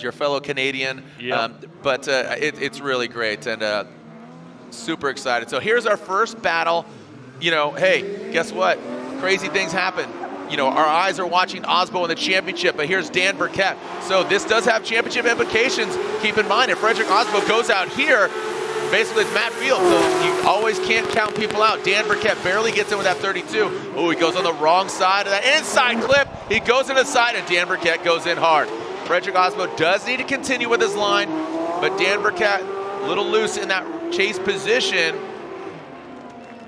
your fellow Canadian. Yep. But it's really great and super excited. So here's our first battle. You know, hey, guess what? Crazy things happen. You know, our eyes are watching Osbo in the championship, but here's Dan Burkett. So this does have championship implications. Keep in mind, if Frederick Osbo goes out here, basically it's Matt Field, so you always can't count people out. Dan Burkett barely gets in with that 32. Oh, he goes on the wrong side of that inside clip. He goes in the side, and Dan Burkett goes in hard. Frederick Osbo does need to continue with his line, but Dan Burkett a little loose in that chase position.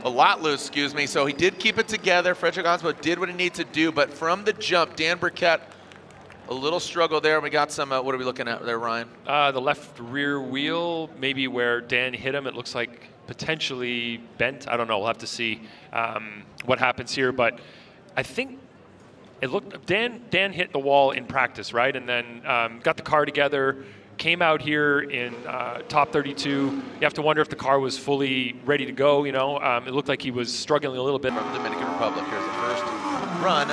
A lot loose, excuse me. So he did keep it together. Frederick Osbo did what he needed to do, but from the jump, Dan Burkett, a little struggle there. We got some, what are we looking at there, Ryan? The left rear wheel, maybe where Dan hit him. It looks like potentially bent. I don't know. We'll have to see what happens here. But I think it looked, Dan hit the wall in practice, right? And then got the car together, came out here in top 32. You have to wonder if the car was fully ready to go, you know. It looked like he was struggling a little bit. From the Dominican Republic, here's the first run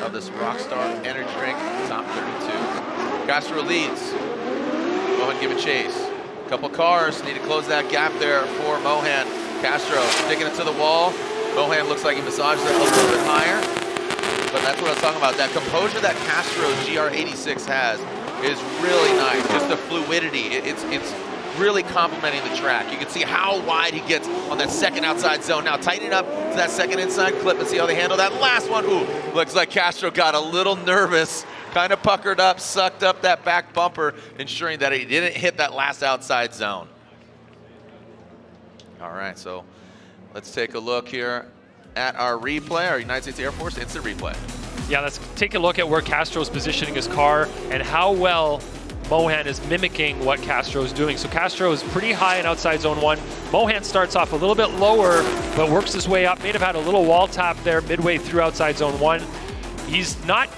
of this Rockstar energy drink, top 32. Castro leads. Mohan give a chase. A couple cars need to close that gap there for Mohan. Castro sticking it to the wall. Mohan looks like he massages it a little bit higher. But that's what I was talking about. That composure that Castro's GR86 has is really nice. Just the fluidity. It's really complimenting the track. You can see how wide he gets on that second outside zone. Now tightening up to that second inside clip and see how they handle that last one. Ooh, looks like Castro got a little nervous, kind of puckered up, sucked up that back bumper, ensuring that he didn't hit that last outside zone. All right, so let's take a look here at our replay, our United States Air Force instant replay. Yeah, let's take a look at where Castro's positioning his car and how well Mohan is mimicking what Castro is doing. So Castro is pretty high in outside zone 1. Mohan starts off a little bit lower, but works his way up. May have had a little wall tap there midway through outside zone 1. He's not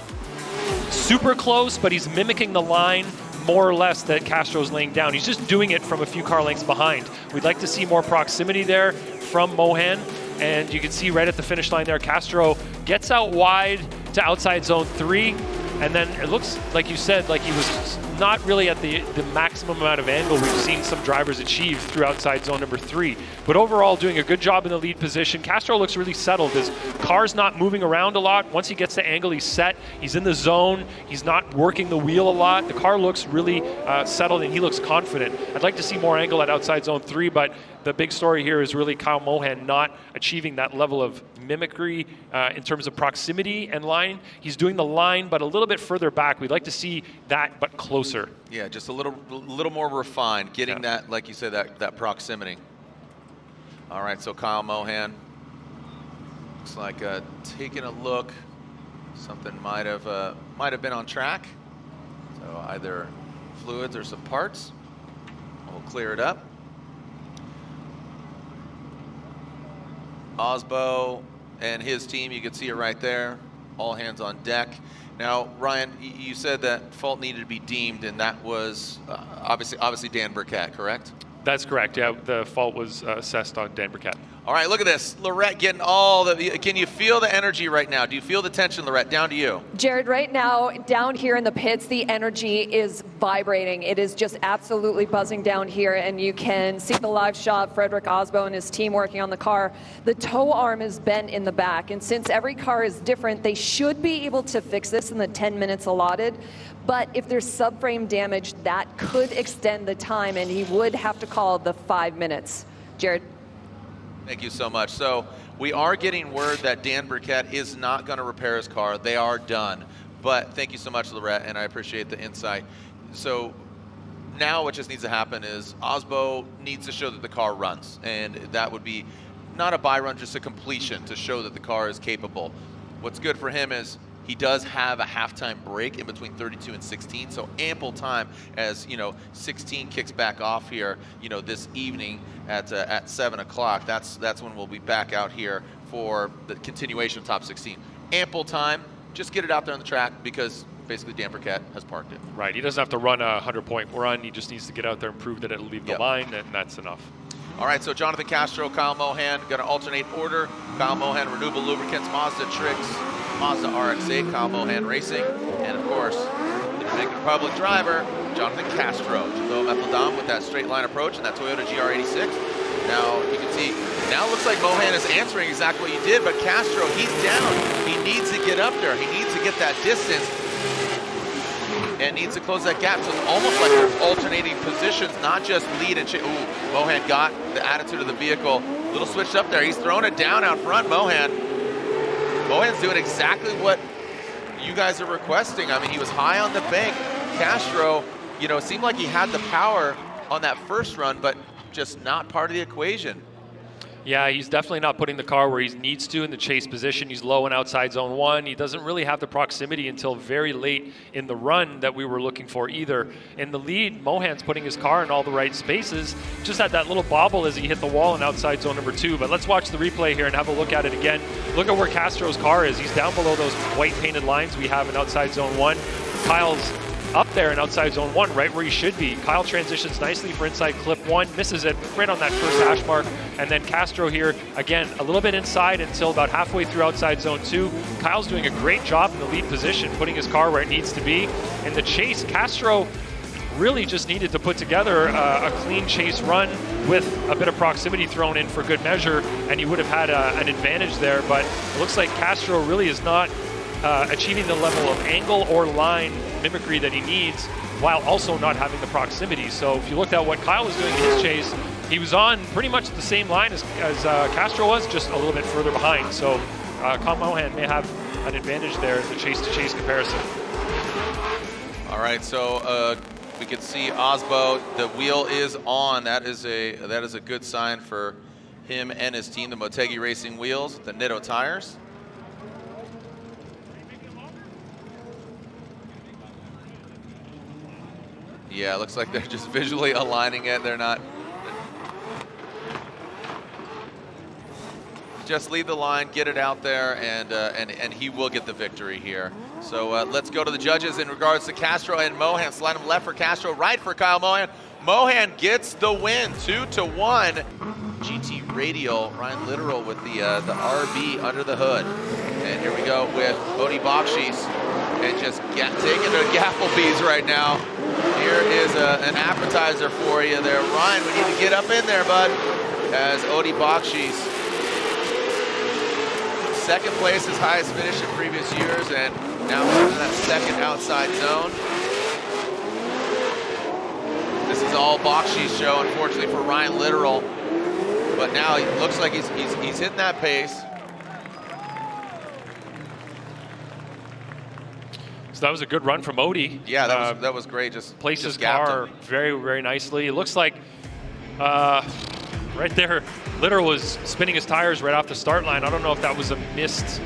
super close, but he's mimicking the line more or less that Castro's laying down. He's just doing it from a few car lengths behind. We'd like to see more proximity there from Mohan. And you can see right at the finish line there, Castro gets out wide to outside zone 3. And then it looks, like you said, like he was not really at the maximum amount of angle we've seen some drivers achieve through outside zone number 3. But overall, doing a good job in the lead position. Castro looks really settled. His car's not moving around a lot. Once he gets the angle, he's set. He's in the zone. He's not working the wheel a lot. The car looks really settled, and he looks confident. I'd like to see more angle at outside zone 3, but the big story here is really Kyle Mohan not achieving that level of mimicry in terms of proximity and line. He's doing the line, but a little bit further back. We'd like to see that, but closer. Yeah, just a little more refined, getting that, like you said, that proximity. All right, so Kyle Mohan looks like taking a look. Something might have been on track. So either fluids or some parts. We'll clear it up. Osbo and his team, you can see it right there. All hands on deck. Now, Ryan, you said that fault needed to be deemed, and that was obviously Dan Burkett, correct? That's correct, yeah. The fault was assessed on Dan Burkett. All right, look at this. Lorette getting all the, can you feel the energy right now? Do you feel the tension, Lorette? Down to you. Jared, right now, down here in the pits, the energy is vibrating. It is just absolutely buzzing down here, and you can see the live shot, Frederick Osbo and his team working on the car. The tow arm is bent in the back, and since every car is different, they should be able to fix this in the 10 minutes allotted. But if there's subframe damage, that could extend the time, and he would have to call the 5 minutes. Jared? Thank you so much. So we are getting word that Dan Burkett is not going to repair his car. They are done. But thank you so much, Lorette, and I appreciate the insight. So now what just needs to happen is Osbo needs to show that the car runs, and that would be not a buy run, just a completion to show that the car is capable. What's good for him is he does have a halftime break in between 32 and 16, so ample time as, 16 kicks back off here, this evening at 7 o'clock. That's when we'll be back out here for the continuation of top 16. Ample time, just get it out there on the track because basically Dan Burkett has parked it. Right, he doesn't have to run a 100-point run. He just needs to get out there and prove that it'll leave the line, and that's enough. All right, so Jonathan Castro, Kyle Mohan, going to alternate order. Kyle Mohan, Renewable Lubricants, Mazda Tricks, Mazda RX-8, Kyle Mohan Racing, and of course, the Dominican Republic driver, Jonathan Castro. Jumbo Methyldom with that straight line approach and that Toyota GR86. Now you can see, now it looks like Mohan is answering exactly what you did, but Castro, he's down. He needs to get up there. He needs to get that distance and needs to close that gap. So it's almost like they're alternating positions, not just lead and chase. Ooh, Mohan got the attitude of the vehicle. A little switched up there. He's throwing it down out front, Mohan. Mohan's doing exactly what you guys are requesting. I mean, he was high on the bank. Castro, you know, it seemed like he had the power on that first run, but just not part of the equation. Yeah, he's definitely not putting the car where he needs to in the chase position. He's low and outside zone 1. He doesn't really have the proximity until very late in the run that we were looking for either. In the lead, Mohan's putting his car in all the right spaces. Just had that little bobble as he hit the wall in outside zone number 2. But let's watch the replay here and have a look at it again. Look at where Castro's car is. He's down below those white painted lines we have in outside zone 1. Kyle's up there in outside zone 1, right where he should be. Kyle transitions nicely for inside clip 1, misses it right on that first hash mark, and then Castro here, again, a little bit inside until about halfway through outside zone 2. Kyle's doing a great job in the lead position, putting his car where it needs to be. In the chase, Castro really just needed to put together a clean chase run with a bit of proximity thrown in for good measure, and he would have had an advantage there, but it looks like Castro really is not achieving the level of angle or line mimicry that he needs while also not having the proximity. So if you looked at what Kyle was doing in his chase, he was on pretty much the same line as Castro was, just a little bit further behind. So Kyle Mohan may have an advantage there in the chase-to-chase comparison. All right, so we can see Osbo, the wheel is on. That is a good sign for him and his team, the Motegi Racing wheels, the Nitto tires. Yeah, it looks like they're just visually aligning it. They're not. Just lead the line, get it out there, and he will get the victory here. So let's go to the judges in regards to Castro and Mohan. Slide him left for Castro, right for Kyle Mohan. Mohan gets the win, 2-1. GT Radial, Ryan Literal with the RB under the hood. And here we go with Odie Bakchis. And just taking the Gapplebees right now. Here is an appetizer for you there. Ryan, we need to get up in there, bud. As Odie Bakchis. Second place, his highest finish in previous years, and now in that second outside zone. This is all Bakchis show, unfortunately, for Ryan Literal. But now it looks like he's hitting that pace. So that was a good run from Odie. Yeah, that was great. Just placed his gapped car him very, very nicely. It looks like right there, Literal was spinning his tires right off the start line. I don't know if that was a missed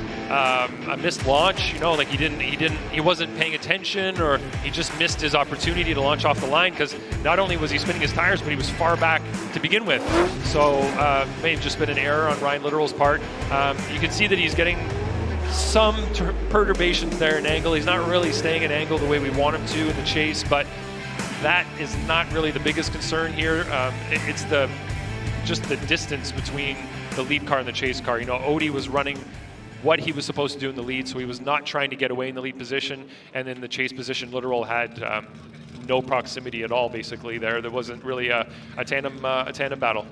launch. You know, like he wasn't paying attention, or he just missed his opportunity to launch off the line, because not only was he spinning his tires, but he was far back to begin with. So may have just been an error on Ryan Literal's part. You can see that he's getting some perturbations there in angle. He's not really staying at angle the way we want him to in the chase, but that is not really the biggest concern here. It's just the distance between the lead car and the chase car. You know, Odie was running what he was supposed to do in the lead, so he was not trying to get away in the lead position, and then the chase position, Literal had no proximity at all, basically. There wasn't really a tandem battle.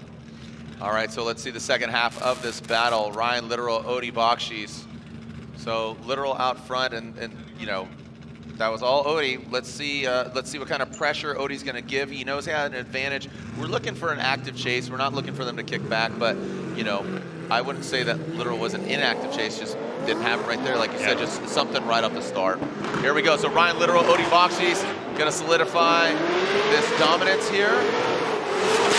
All right, so let's see the second half of this battle. Ryan Literal, Odie Bakchis. So Literal out front, and you know, that was all Odie. Let's see what kind of pressure Odie's going to give. He knows he had an advantage. We're looking for an active chase. We're not looking for them to kick back, but you know, I wouldn't say that Literal was an inactive chase. Just didn't have it right there, like you said, just something right off the start. Here we go. So Ryan Literal, Odie Bakchis, going to solidify this dominance here.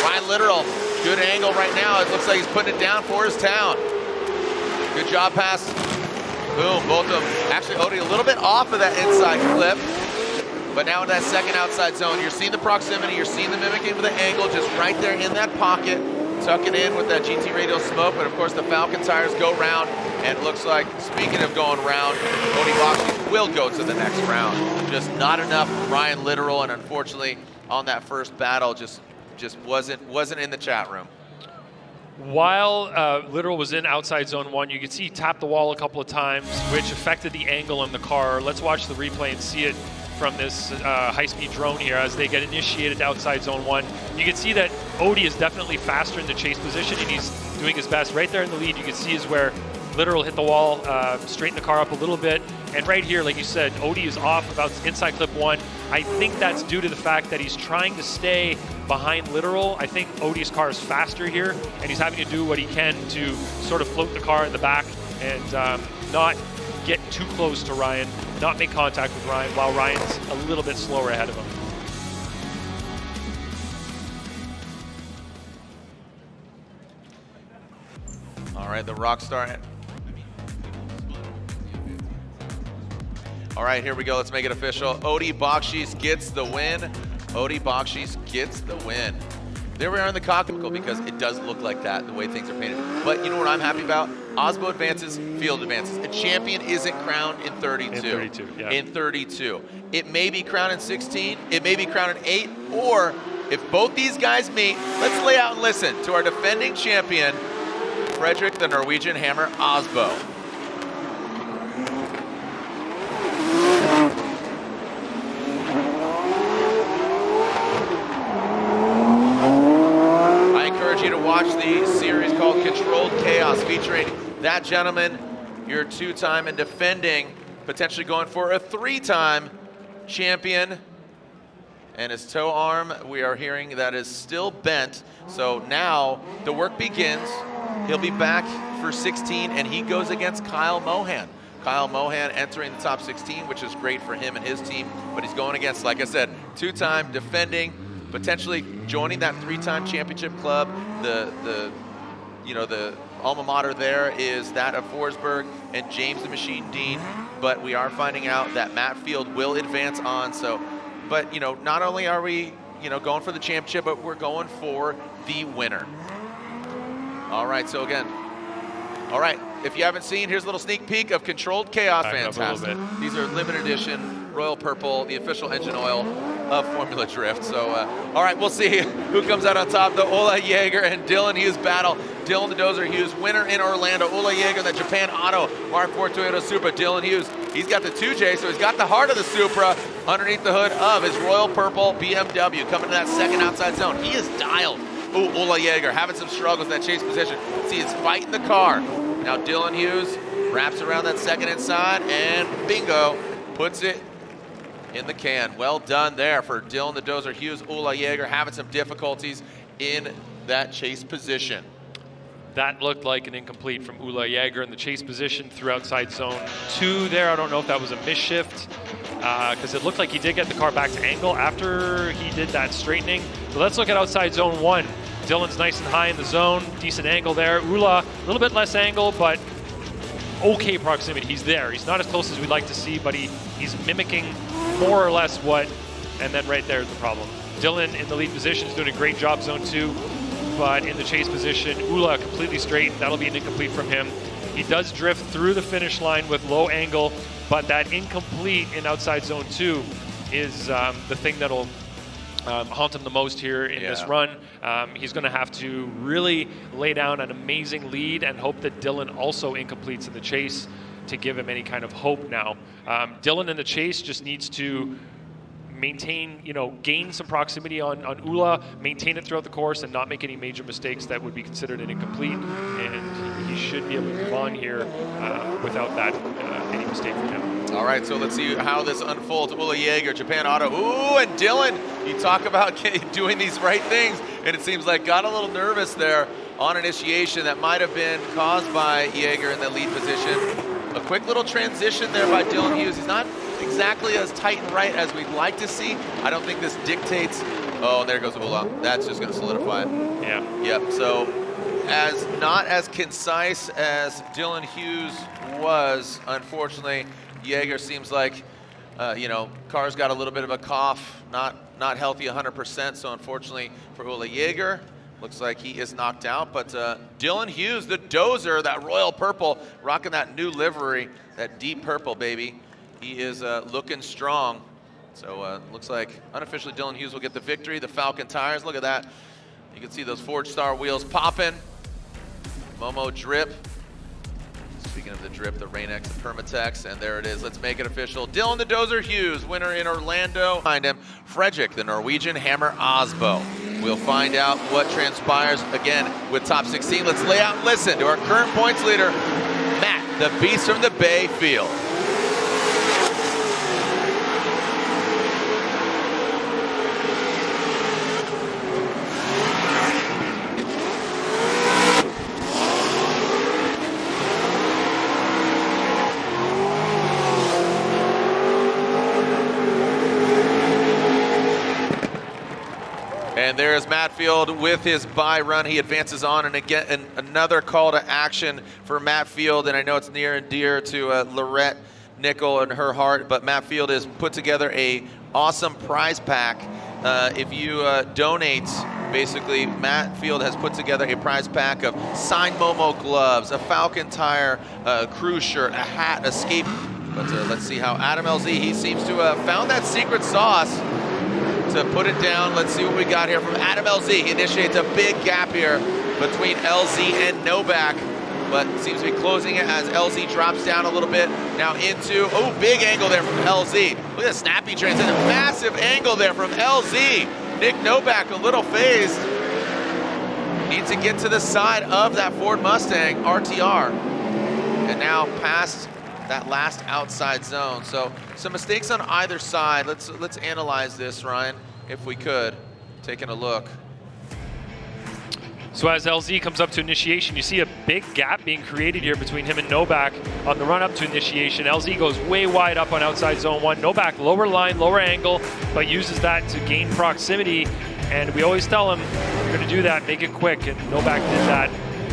Ryan Literal, good angle right now. It looks like he's putting it down for his town. Good job pass. Boom, both of them. Actually, Odie a little bit off of that inside flip, but now in that second outside zone, you're seeing the proximity, you're seeing the mimicking with the angle, just right there in that pocket, tucking in with that GT Radial smoke, but of course the Falcon tires go round, and it looks like, speaking of going round, Odie Bakchis will go to the next round. Just not enough Ryan Literal, and unfortunately, on that first battle, just wasn't in the chat room. While Literal was in outside zone 1, you could see he tapped the wall a couple of times, which affected the angle on the car. Let's watch the replay and see it from this high-speed drone here as they get initiated to outside zone 1. You can see that Odie is definitely faster in the chase position, and he's doing his best. Right there in the lead, you can see is where Literal hit the wall, straighten the car up a little bit. And right here, like you said, Odie is off about inside clip 1. I think that's due to the fact that he's trying to stay behind Literal. I think Odie's car is faster here, and he's having to do what he can to sort of float the car in the back and not get too close to Ryan, not make contact with Ryan, while Ryan's a little bit slower ahead of him. All right, the Rockstar. All right, here we go. Let's make it official. Odie Bakchis gets the win. Odie Bakchis gets the win. There we are in the cockpit because it does look like that, the way things are painted. But you know what I'm happy about? Osbo advances, field advances. A champion isn't crowned in 32. In 32, yeah. In 32. It may be crowned in 16, it may be crowned in 8, or if both these guys meet, let's lay out and listen to our defending champion, Frederick the Norwegian Hammer Osbo. You to watch the series called Controlled Chaos, featuring that gentleman, your 2-time and defending, potentially going for a 3-time champion. And his toe arm, we are hearing that is still bent. So now the work begins. He'll be back for 16, and he goes against Kyle Mohan. Kyle Mohan entering the top 16, which is great for him and his team, but he's going against, like I said, 2-time defending, potentially joining that 3-time championship club. The alma mater there is that of Forsberg and James the Machine Dean, but we are finding out that Matt Field will advance on. So, but not only are we going for the championship, but we're going for the winner. All right, so again, all right, if you haven't seen, here's a little sneak peek of Controlled Chaos. Fantastic. These are limited edition Royal Purple, the official engine oil of Formula Drift. So, all right, we'll see who comes out on top. The Ola Jaeger and Dylan Hughes battle. Dylan the Dozer Hughes, winner in Orlando. Ola Jaeger, the Japan Auto Mark IV Toyota Supra. Dylan Hughes, he's got the 2J, so he's got the heart of the Supra underneath the hood of his Royal Purple BMW. Coming to that second outside zone. He is dialed. Ooh, Ola Jaeger having some struggles in that chase position. See, he's fighting the car. Now Dylan Hughes wraps around that second inside, and bingo, puts it in the can. Well done there for Dylan the Dozer Hughes. Ola Jaeger having some difficulties in that chase position. That looked like an incomplete from Ola Jaeger in the chase position through outside zone 2 there. I don't know if that was a misshift, because it looked like he did get the car back to angle after he did that straightening. So let's look at outside zone 1. Dylan's nice and high in the zone, decent angle there. Ola, a little bit less angle, but okay proximity. He's there. He's not as close as we'd like to see, but he's mimicking more or less what, and then right there's the problem. Dylan in the lead position is doing a great job zone 2, but in the chase position, Ola completely straight. That'll be an incomplete from him. He does drift through the finish line with low angle, but that incomplete in outside zone 2 is the thing that'll haunt him the most here in this run. He's going to have to really lay down an amazing lead and hope that Dylan also incompletes in the chase to give him any kind of hope now. Dylan in the chase just needs to maintain, gain some proximity on Ola, maintain it throughout the course, and not make any major mistakes that would be considered an incomplete. And he should be able to move on here without that any mistake from him. All right, so let's see how this unfolds. Ola Jaeger, Japan Auto. Ooh, and Dylan, you talk about doing these right things, and it seems like got a little nervous there on initiation. That might have been caused by Jaeger in the lead position. A quick little transition there by Dylan Hughes. He's not exactly as tight and right as we'd like to see. I don't think this dictates. Oh, there goes Ola. That's just going to solidify it. Yeah. Yep. So, as not as concise as Dylan Hughes was, unfortunately, Jaeger seems like, car's got a little bit of a cough, not healthy 100%. So, unfortunately for Ola Jaeger, looks like he is knocked out. But Dylan Hughes, the Dozer, that Royal Purple, rocking that new livery, that deep purple, baby. He is looking strong. So looks like unofficially Dylan Hughes will get the victory. The Falcon tires, look at that. You can see those Forge Star wheels popping. Momo drip. Speaking of the drip, the Rain-X, the Permatex, and there it is. Let's make it official. Dylan the Dozer Hughes, winner in Orlando. Behind him, Fredrik, the Norwegian hammer Osbo. We'll find out what transpires again with top 16. Let's lay out and listen to our current points leader, Matt, the Beast from the Bay Field. And there's Matfield with his bye run. He advances on, and again, another call to action for Matfield. And I know it's near and dear to Lorette Nickel and her heart, but Matfield has put together a awesome prize pack. If you donate, basically, Matfield has put together a prize pack of signed Momo gloves, a Falcon tire, a cruise shirt, a hat, a skate. But let's see how Adam LZ, he seems to have found that secret sauce to put it down. Let's see what we got here from Adam LZ. He initiates a big gap here between LZ and Novak, but seems to be closing it as LZ drops down a little bit. Now into, oh, big angle there from LZ. Look at the snappy transition, massive angle there from LZ. Nick Novak a little phased. Needs to get to the side of that Ford Mustang RTR. And now past that last outside zone. So some mistakes on either side. Let's analyze this, Ryan, if we could. Taking a look. So as LZ comes up to initiation, you see a big gap being created here between him and Novak on the run up to initiation. LZ goes way wide up on outside zone 1. Novak lower line, lower angle, but uses that to gain proximity. And we always tell him, you're going to do that, make it quick, and Novak did that.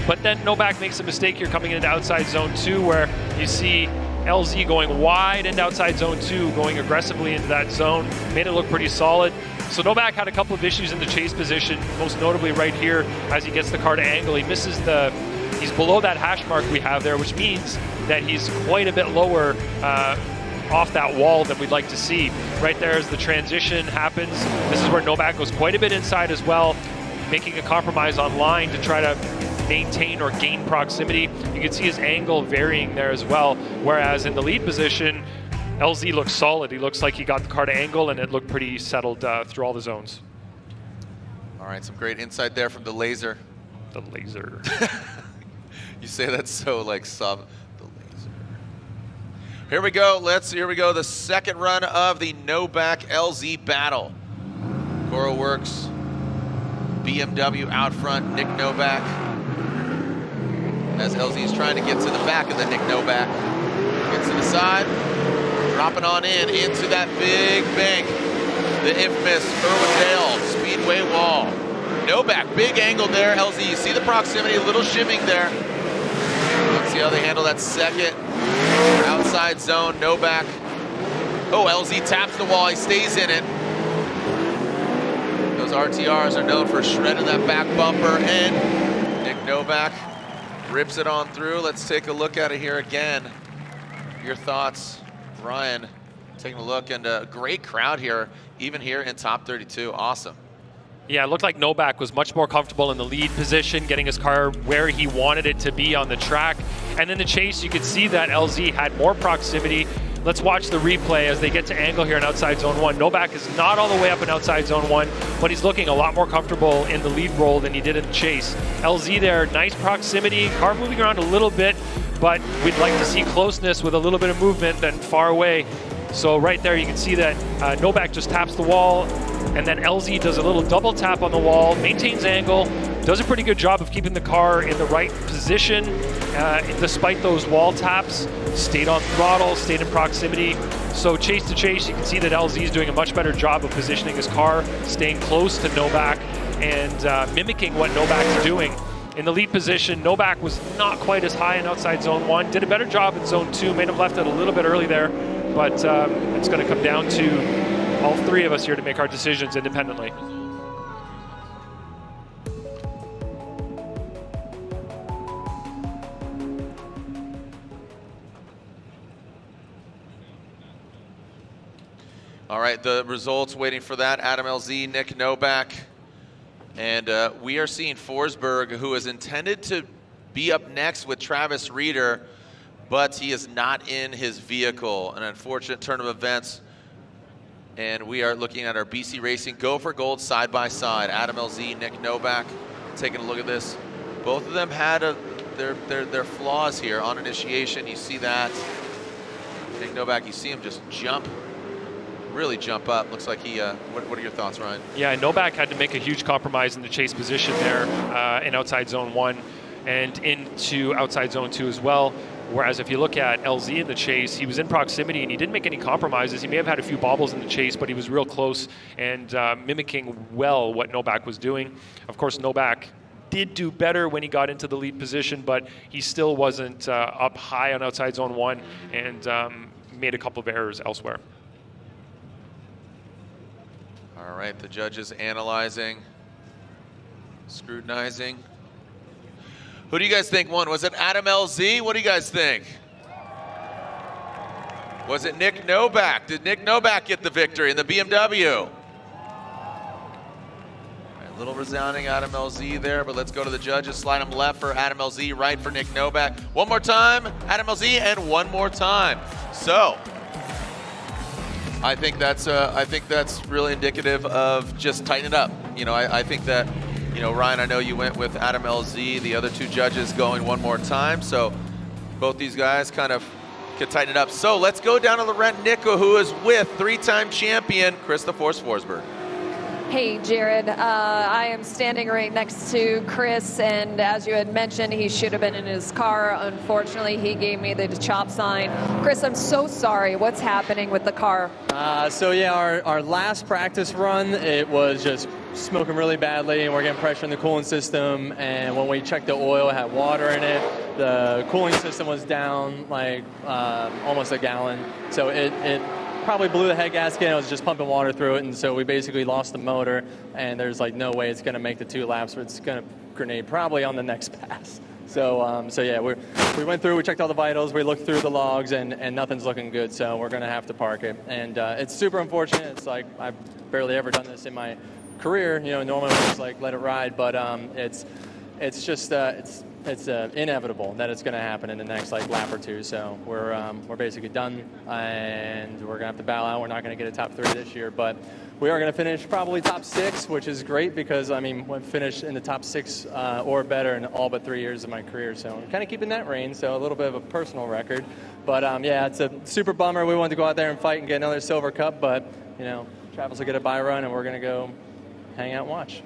But then Novak makes a mistake here coming into outside zone 2, where you see LZ going wide into outside zone 2, going aggressively into that zone, made it look pretty solid. So Novak had a couple of issues in the chase position, most notably right here as he gets the car to angle. He misses he's below that hash mark we have there, which means that he's quite a bit lower off that wall than we'd like to see. Right there as the transition happens, this is where Novak goes quite a bit inside as well, making a compromise on line to try to maintain or gain proximity. You can see his angle varying there as well, whereas in the lead position, LZ looks solid. He looks like he got the car to angle, and it looked pretty settled through all the zones. All right, some great insight there from the laser. The laser. You say that so like sub. The laser. Here we go. Here we go. The second run of the Novak LZ battle. Goro Works, BMW out front, Nick Novak. As LZ is trying to get to the back of the Nick Novak. Gets to the side, dropping on into that big bank. The infamous Irwindale Speedway wall. Novak, big angle there, LZ. You see the proximity, a little shimming there. Let's see how they handle that second outside zone. Novak. Oh, LZ taps the wall, he stays in it. Those RTRs are known for shredding that back bumper, and Nick Novak rips it on through. Let's take a look at it here again. Your thoughts, Ryan, taking a look, and a great crowd here, even here in top 32. Awesome. Yeah, it looked like Novak was much more comfortable in the lead position, getting his car where he wanted it to be on the track. And in the chase, you could see that LZ had more proximity. Let's watch the replay as they get to angle here in outside zone 1. Novak is not all the way up in outside zone 1, but he's looking a lot more comfortable in the lead role than he did in the chase. LZ there, nice proximity, car moving around a little bit, but we'd like to see closeness with a little bit of movement than far away. So right there you can see that Novak just taps the wall, and then LZ does a little double tap on the wall, maintains angle, does a pretty good job of keeping the car in the right position despite those wall taps, stayed on throttle, stayed in proximity. So chase to chase, you can see that LZ is doing a much better job of positioning his car, staying close to Novak, and mimicking what Novak's doing. In the lead position, Novak was not quite as high in outside zone 1, did a better job in zone 2, may have left it a little bit early there, but it's going to come down to all three of us here to make our decisions independently. All right, the results waiting for that. Adam LZ, Nick Novak. And we are seeing Forsberg, who is intended to be up next with Travis Reeder, but he is not in his vehicle. An unfortunate turn of events. And we are looking at our BC Racing Go for Gold side by side. Adam LZ, Nick Novak, taking a look at this. Both of them had their flaws here on initiation. You see that. Nick Novak, you see him just really jump up. Looks like he, what are your thoughts, Ryan? Yeah, Novak had to make a huge compromise in the chase position there in outside zone 1 and into outside zone 2 as well. Whereas if you look at LZ in the chase, he was in proximity and he didn't make any compromises. He may have had a few bobbles in the chase, but he was real close and mimicking well what Novak was doing. Of course, Novak did do better when he got into the lead position, but he still wasn't up high on outside zone 1 and made a couple of errors elsewhere. All right, the judges analyzing, scrutinizing. Who do you guys think won? Was it Adam LZ? What do you guys think? Was it Nick Novak? Did Nick Novak get the victory in the BMW? A little resounding Adam LZ there, but let's go to the judges. Slide them left for Adam LZ, right for Nick Novak. One more time, Adam LZ, and one more time. So, I think that's really indicative of just tightening it up. You know, I think that, you know, Ryan, I know you went with Adam LZ, the other two judges going one more time. So both these guys kind of could tighten it up. So let's go down to Laurent Nicco, who is with three-time champion Chris the Force Forsberg. Hey, Jared. I am standing right next to Chris, and as you had mentioned, he should have been in his car. Unfortunately, he gave me the chop sign. Chris, I'm so sorry. What's happening with the car? So yeah, our last practice run, it was just smoking really badly, and we're getting pressure in the cooling system, and when we checked the oil, it had water in it. The cooling system was down like almost a gallon, so it probably blew the head gasket, and it was just pumping water through it, and so we basically lost the motor, and there's like no way it's going to make the 2 laps, but it's going to grenade probably on the next pass. So yeah, we went through, we checked all the vitals, we looked through the logs, and nothing's looking good, so we're going to have to park it. And it's super unfortunate. It's like I've barely ever done this in my career. You know, normally we just like let it ride, but it's just it's inevitable that it's going to happen in the next like lap or 2. So we're basically done, and we're going to have to bow out. We're not going to get a top 3 this year, but we are going to finish probably top 6, which is great because I mean we've finished in the top 6 or better in all but 3 years of my career. So I'm kind of keeping that reign. So a little bit of a personal record, but yeah, it's a super bummer. We wanted to go out there and fight and get another silver cup, but you know, Travis will get a bye run, and we're going to go hang out and watch.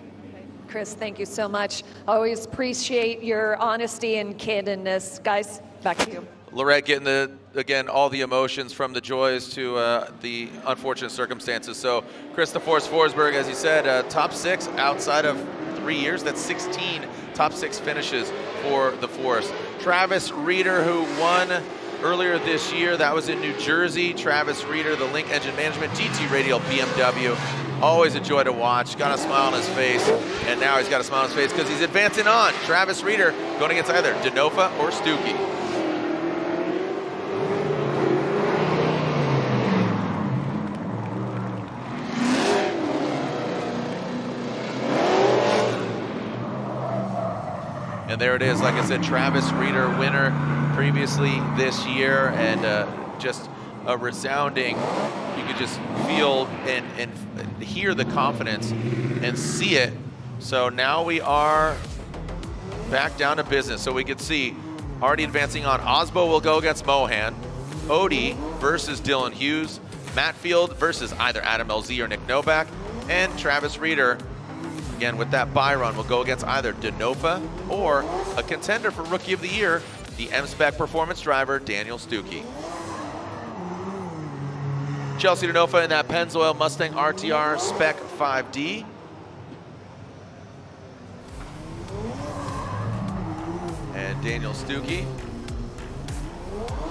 Chris, thank you so much. Always appreciate your honesty and candidness. Guys, back to you. Lorette getting again, all the emotions from the joys to the unfortunate circumstances. So Chris the Force Forsberg, as you said, top 6 outside of 3 years. That's 16 top 6 finishes for the Force. Travis Reeder, who won earlier this year, that was in New Jersey. Travis Reeder, the Link Engine Management GT Radial BMW. Always a joy to watch. Got a smile on his face, and now he's got a smile on his face because he's advancing on. Travis Reeder going against either Denofa or Stooky. And there it is, like I said, Travis Reeder, winner previously this year, and just a resounding, you could just feel and hear the confidence and see it. So now we are back down to business. So we could see already advancing on. Osbo will go against Mohan. Odie versus Dylan Hughes. Mattfield versus either Adam LZ or Nick Novak. And Travis Reeder, again with that bye run, will go against either Denofa or a contender for Rookie of the Year, the M-Spec performance driver, Daniel Stooky. Chelsea Denofa in that Pennzoil Mustang RTR Spec 5D. And Daniel Stooky.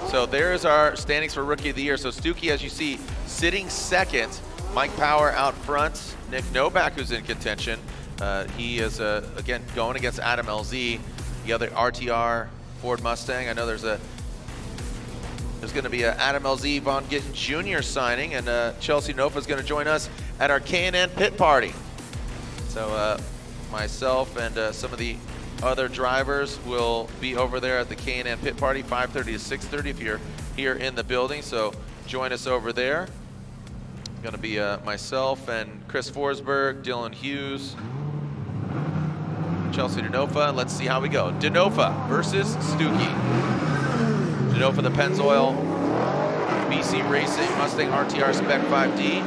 So there's our standings for Rookie of the Year. So Stooky, as you see, sitting second. Mike Power out front. Nick Novak, who's in contention. He is, again, going against Adam LZ, the other RTR Ford Mustang. I know there's going to be an Adam LZ Von Gittin Jr. signing, and Chelsea Denofa is going to join us at our K&N pit party. So myself and some of the other drivers will be over there at the K&N pit party, 5:30 to 6:30 if you're here in the building. So join us over there. Gonna be myself and Chris Forsberg, Dylan Hughes, Chelsea Denofa. Let's see how we go. Denofa versus Stooky. Denofa, the Pennzoil BC Racing Mustang RTR Spec 5D.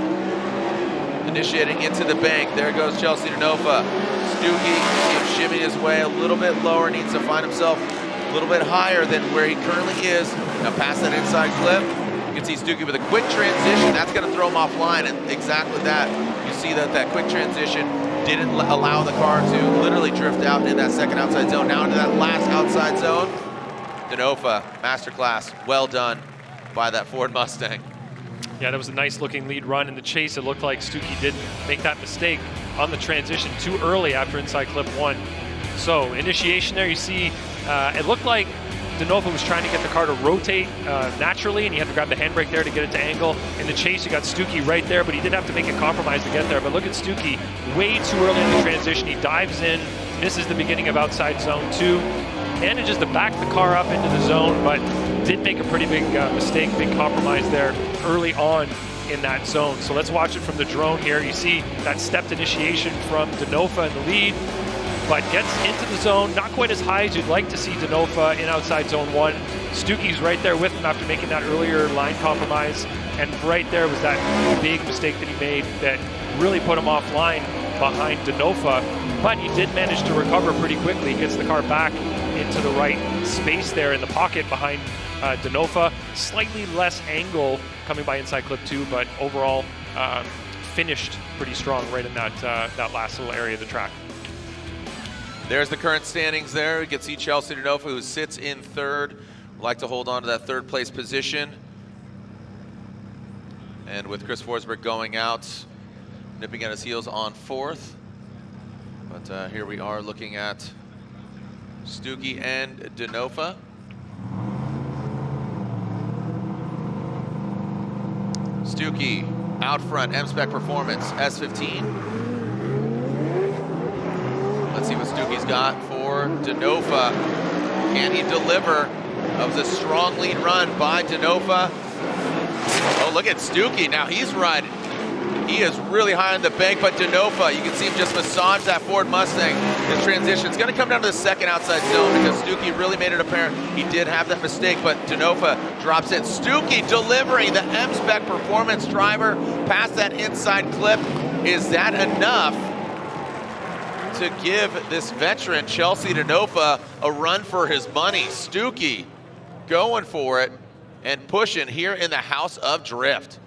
Initiating into the bank. There goes Chelsea Denofa. Stooky, see him shimming his way a little bit lower, needs to find himself a little bit higher than where he currently is. Now past that inside clip, you can see Stooky with a quick transition. That's going to throw him offline, and exactly that. You see that quick transition didn't allow the car to literally drift out into that second outside zone. Now into that last outside zone. Denofa, masterclass, well done by that Ford Mustang. Yeah, that was a nice looking lead run in the chase. It looked like Stooky did make that mistake on the transition too early after inside clip 1. So initiation there, you see, it looked like Denofa was trying to get the car to rotate naturally, and he had to grab the handbrake there to get it to angle. In the chase, you got Stooky right there, but he did have to make a compromise to get there. But look at Stooky, way too early in the transition. He dives in, misses the beginning of outside zone 2, manages to back the car up into the zone, but did make a pretty big mistake, big compromise there early on in that zone. So let's watch it from the drone here. You see that stepped initiation from Denofa in the lead, but gets into the zone, not quite as high as you'd like to see Denofa in outside zone 1. Stooky's right there with him after making that earlier line compromise, and right there was that big mistake that he made that really put him offline behind Denofa, but he did manage to recover pretty quickly. He gets the car back into the right space there in the pocket behind Denofa. Slightly less angle coming by inside clip 2, but overall finished pretty strong right in that last little area of the track. There's the current standings there. You can see Chelsea Denofa, who sits in third. Would like to hold on to that third place position. And with Chris Forsberg going out, nipping at his heels on fourth. But here we are looking at Stooky and Denofa. Stooky out front, M-Spec Performance, S15. Let's see what Stooky's got for Denofa. Can he deliver? That was a strong lead run by Denofa. Oh, look at Stooky. Now he's riding. He is really high on the bank, but Denofa, you can see him just massage that Ford Mustang. His transition is going to come down to the second outside zone because Stooky really made it apparent he did have that mistake, but Denofa drops it. Stooky delivering the M-Spec Performance driver past that inside clip. Is that enough to give this veteran, Chelsea Denofa, a run for his money? Stooky going for it and pushing here in the House of Drift.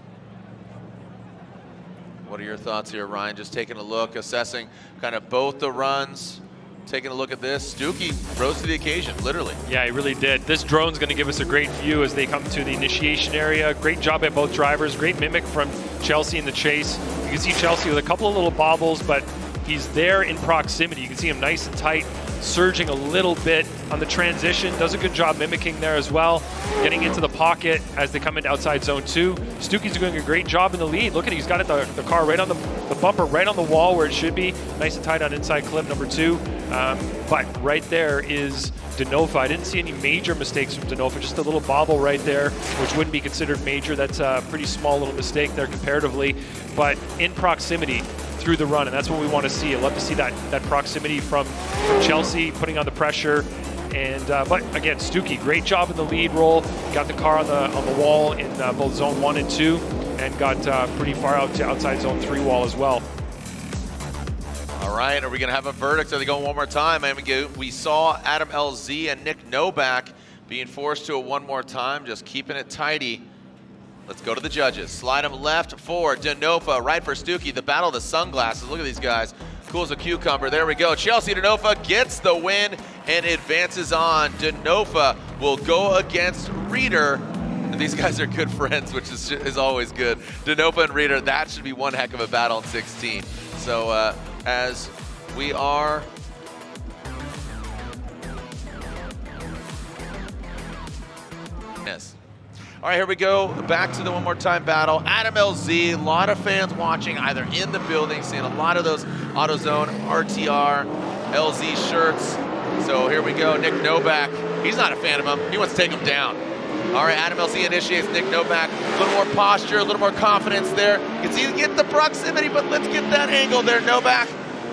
What are your thoughts here, Ryan? Just taking a look, assessing kind of both the runs, taking a look at this. Stooky rose to the occasion, literally. Yeah, he really did. This drone's going to give us a great view as they come to the initiation area. Great job at both drivers. Great mimic from Chelsea in the chase. You can see Chelsea with a couple of little bobbles, but he's there in proximity. You can see him nice and tight, surging a little bit on the transition. Does a good job mimicking there as well. Getting into the pocket as they come into outside zone 2. Stooky's doing a great job in the lead. Look at it, he's got it, the car right on the bumper, right on the wall where it should be. Nice and tight on inside clip number 2. But right there is Denofa. I didn't see any major mistakes from Denofa, just a little bobble right there, which wouldn't be considered major. That's a pretty small little mistake there comparatively, but in proximity through the run, and that's what we want to see. I'd love to see that proximity from Chelsea, putting on the pressure. And but again, Stooky, great job in the lead roll. Got the car on the wall in both zone 1 and 2, and got pretty far out to outside zone 3 wall as well. All right, are we going to have a verdict? Are they going one more time? And we saw Adam LZ and Nick Novak being forced to a one more time, just keeping it tidy. Let's go to the judges. Slide them left for Denofa, right for Stooky. The battle of the sunglasses. Look at these guys. Cool as a cucumber. There we go. Chelsea Denofa gets the win and advances on. Denofa will go against Reeder. And these guys are good friends, which is always good. Denofa and Reeder, that should be one heck of a battle in 16. So as we are yes. All right, here we go. Back to the one more time battle. Adam LZ, a lot of fans watching either in the building, seeing a lot of those AutoZone RTR LZ shirts. So here we go, Nick Novak. He's not a fan of him. He wants to take him down. All right, Adam LZ initiates Nick Novak. A little more posture, a little more confidence there. You can see, get the proximity, but let's get that angle there, Novak.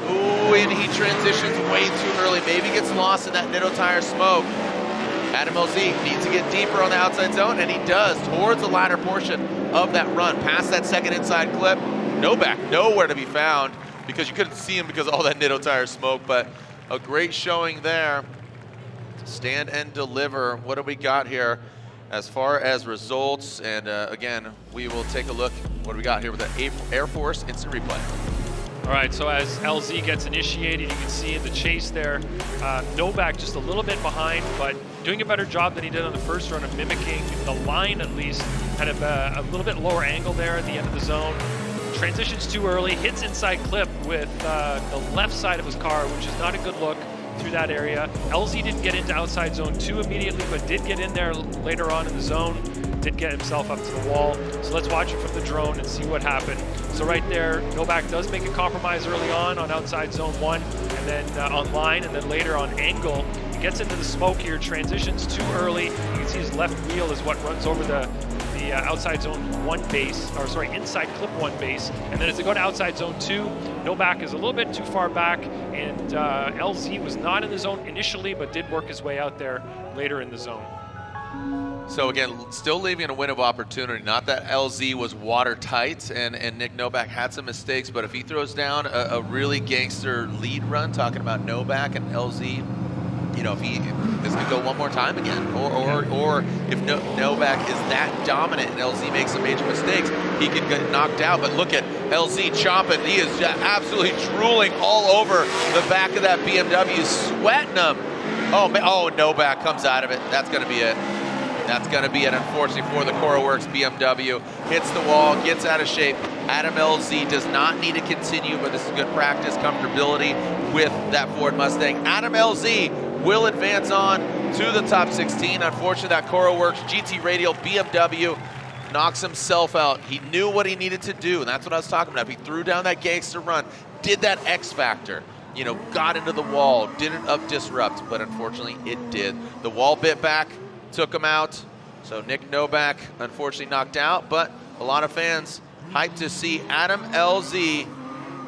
Ooh, and he transitions way too early. Maybe gets lost in that Nitto tire smoke. Adam LZ needs to get deeper on the outside zone, and he does, towards the latter portion of that run, past that second inside clip. Novak nowhere to be found because you couldn't see him because of all that Nitto tire smoke, but a great showing there. Stand and deliver. What do we got here as far as results? And again, we will take a look. What do we got here with the Air Force instant replay? All right, so as LZ gets initiated, you can see in the chase there, Novak just a little bit behind, but doing a better job than he did on the first run of mimicking the line at least. Had a little bit lower angle there at the end of the zone. Transitions too early, hits inside clip with the left side of his car, which is not a good look through that area. LZ didn't get into outside zone 2 immediately, but did get in there later on in the zone. Did get himself up to the wall. So let's watch it from the drone and see what happened. So right there, Novak does make a compromise early on outside zone 1, and then on line, and then later on angle. He gets into the smoke here, transitions too early. You can see his left wheel is what runs over the outside zone 1 base, or sorry, inside clip 1 base. And then as they go to outside zone 2, Novak is a little bit too far back, and LZ was not in the zone initially, but did work his way out there later in the zone. So again, still leaving a window of opportunity. Not that LZ was watertight, and Nick Novak had some mistakes, but if he throws down a really gangster lead run, talking about Novak and LZ, you know, if this could go one more time again, or if Novak is that dominant and LZ makes some major mistakes, he could get knocked out. But look at LZ chomping. He is absolutely drooling all over the back of that BMW, sweating him. Oh, Novak comes out of it. That's going to be it. That's going to be it, unfortunately, for the CoroWorks BMW. Hits the wall, gets out of shape. Adam LZ does not need to continue, but this is good practice, comfortability with that Ford Mustang. Adam LZ will advance on to the top 16. Unfortunately, that CoroWorks GT Radial BMW knocks himself out. He knew what he needed to do, and that's what I was talking about. He threw down that gangster run, did that X factor. You know, got into the wall, didn't disrupt, but unfortunately it did. The wall bit back, took him out. So Nick Novak unfortunately knocked out, but a lot of fans hyped to see Adam LZ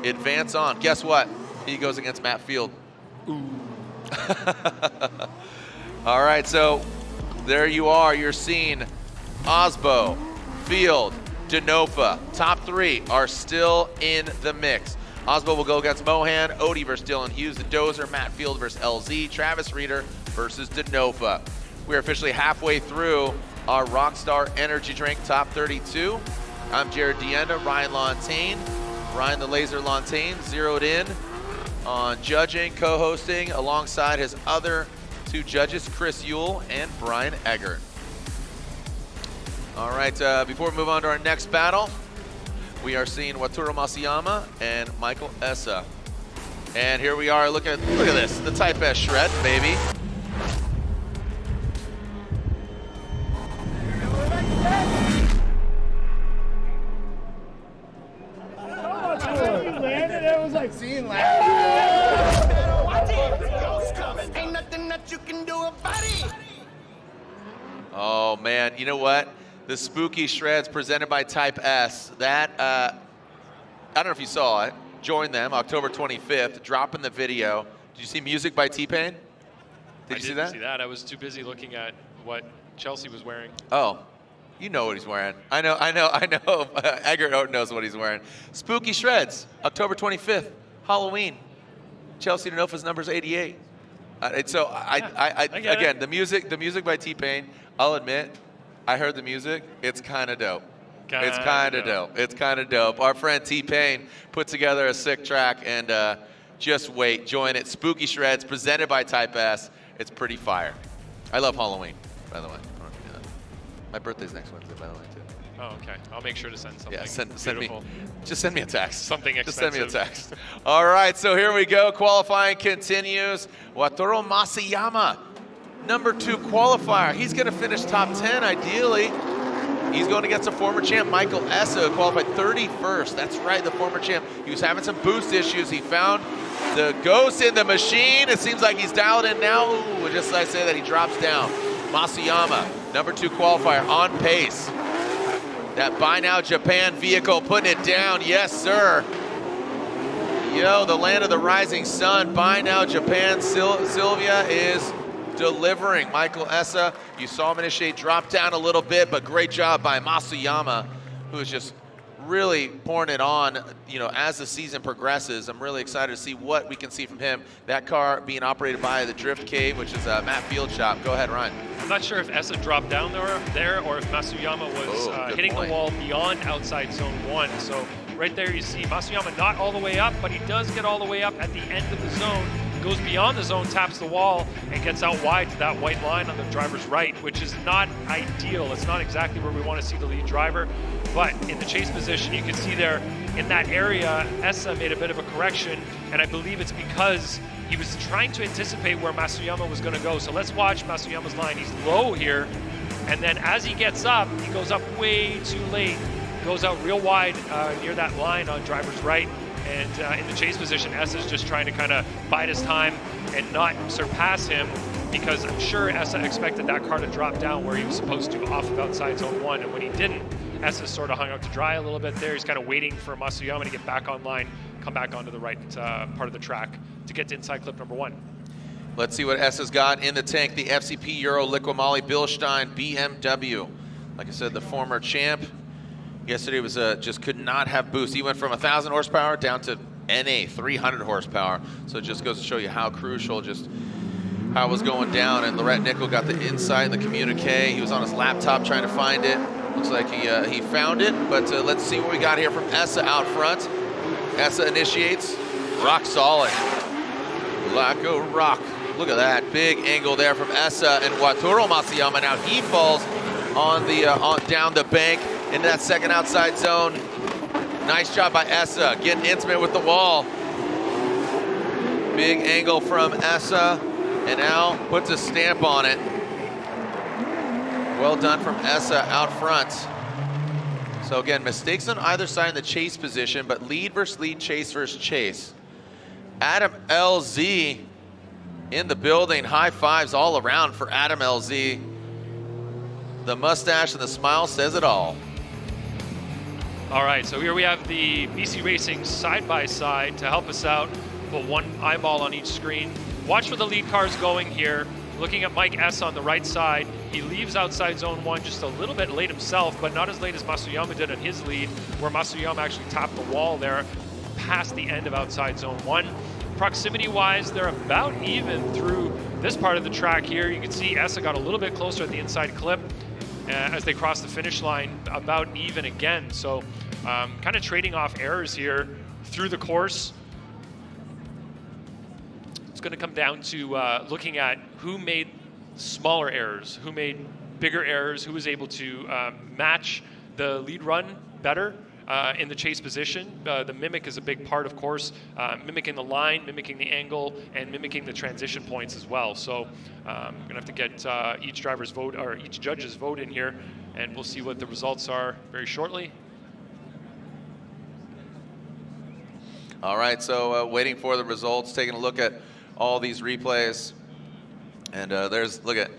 advance on. Guess what? He goes against Matt Field. Ooh. All right, so there you are. You're seeing Osbo, Field, Denofa. Top 3 are still in the mix. Osbo will go against Mohan, Odie versus Dylan Hughes, the Dozer, Matt Field versus LZ, Travis Reeder versus Denofa. We're officially halfway through our Rockstar Energy Drink Top 32. I'm Jared Dienda, Ryan Lontaine. Ryan the Laser Lontaine zeroed in on judging, co-hosting alongside his other 2 judges, Chris Yule and Brian Eggert. All right, before we move on to our next battle, we are seeing Wataru Masuyama and Michael Essa. And here we are, look at this, the Type S shred, baby. It was like seeing Ain't nothing that you can do about it. Oh man, you know what? The spooky shreds presented by Type S. That I don't know if you saw it. Join them October 25th. Dropping the video. Did you see music by T-Pain? Did you see that? I didn't see that. I was too busy looking at what Chelsea was wearing. Oh, you know what he's wearing. I know. Eggert knows what he's wearing. Spooky Shreds, October 25th, Halloween. Chelsea Denofa's number's 88. Again, the music by T-Pain, I'll admit, I heard the music. It's kind of dope. It's kind of dope. Our friend T-Pain put together a sick track, and just wait, join it. Spooky Shreds, presented by Type S. It's pretty fire. I love Halloween, by the way. My birthday's next Wednesday, by the way, too. Oh, okay. I'll make sure to send something. Yeah, send me. Just send me a text. Something expensive. Just send me a text. All right, so here we go. Qualifying continues. Wataru Masuyama, number 2 qualifier. He's going to finish top 10, ideally. He's going against a former champ, Michael Essa, who qualified 31st. That's right, the former champ. He was having some boost issues. He found The ghost in the machine. It seems like he's dialed in now. Ooh, just as I say that, he drops down. Masuyama, number 2 qualifier, on pace. That Buy Now Japan vehicle putting it down. Yes, sir. Yo, the land of the rising sun. Buy Now Japan. Sylvia is delivering. Michael Essa, you saw him initiate, drop down a little bit, but great job by Masuyama, who is just really pouring it on, you know, as the season progresses. I'm really excited to see what we can see from him. That car being operated by the Drift Cave, which is Matt Field Shop. Go ahead, Ryan. I'm not sure if Essa dropped down there or if Masuyama was hitting the wall beyond outside zone 1. So right there you see Masuyama not all the way up, but he does get all the way up at the end of the zone, goes beyond the zone, taps the wall, and gets out wide to that white line on the driver's right, which is not ideal. It's not exactly where we want to see the lead driver, but in the chase position, you can see there in that area, Essa made a bit of a correction, and I believe it's because he was trying to anticipate where Masuyama was going to go. So let's watch Masuyama's line. He's low here, and then as he gets up, he goes up way too late, goes out real wide near that line on driver's right. And in the chase position, Essa's just trying to kind of bide his time and not surpass him, because I'm sure Essa expected that car to drop down where he was supposed to off of outside zone 1. And when he didn't, Essa sort of hung out to dry a little bit there. He's kind of waiting for Masuyama to get back online, come back onto the right part of the track to get to inside clip number 1. Let's see what Essa's got in the tank. The FCP Euro Liqui-Moly Bilstein BMW. Like I said, the former champ. Yesterday was just could not have boost. He went from 1,000 horsepower down to NA 300 horsepower. So it just goes to show you how crucial just how it was going down. And Laurent Nickel got the insight in the communique. He was on his laptop trying to find it. Looks like he found it. But let's see what we got here from Essa out front. Essa initiates, rock solid. Like a rock. Look at that big angle there from Essa and Wataru Masuyama. Now he falls on the down the bank into that second outside zone. Nice job by Essa, getting intimate with the wall. Big angle from Essa, and Al puts a stamp on it. Well done from Essa out front. So again, mistakes on either side in the chase position, but lead versus lead, chase versus chase. Adam LZ in the building, high fives all around for Adam LZ. The mustache and the smile says it all. All right, so here we have the BC Racing side-by-side to help us out. Put one eyeball on each screen. Watch where the lead car's going here. Looking at Mike S on the right side. He leaves outside zone 1 just a little bit late himself, but not as late as Masuyama did on his lead, where Masuyama actually tapped the wall there past the end of outside zone 1. Proximity-wise, they're about even through this part of the track here. You can see Essa got a little bit closer at the inside clip. As they cross the finish line, about even again. So kind of trading off errors here through the course. It's going to come down to looking at who made smaller errors, who made bigger errors, who was able to match the lead run better in the chase position. The mimic is a big part, of course, mimicking the line, mimicking the angle, and mimicking the transition points as well. So I'm gonna have to get each driver's vote, or each judge's vote in here, and we'll see what the results are very shortly. All right, so waiting for the results, taking a look at all these replays. And look at,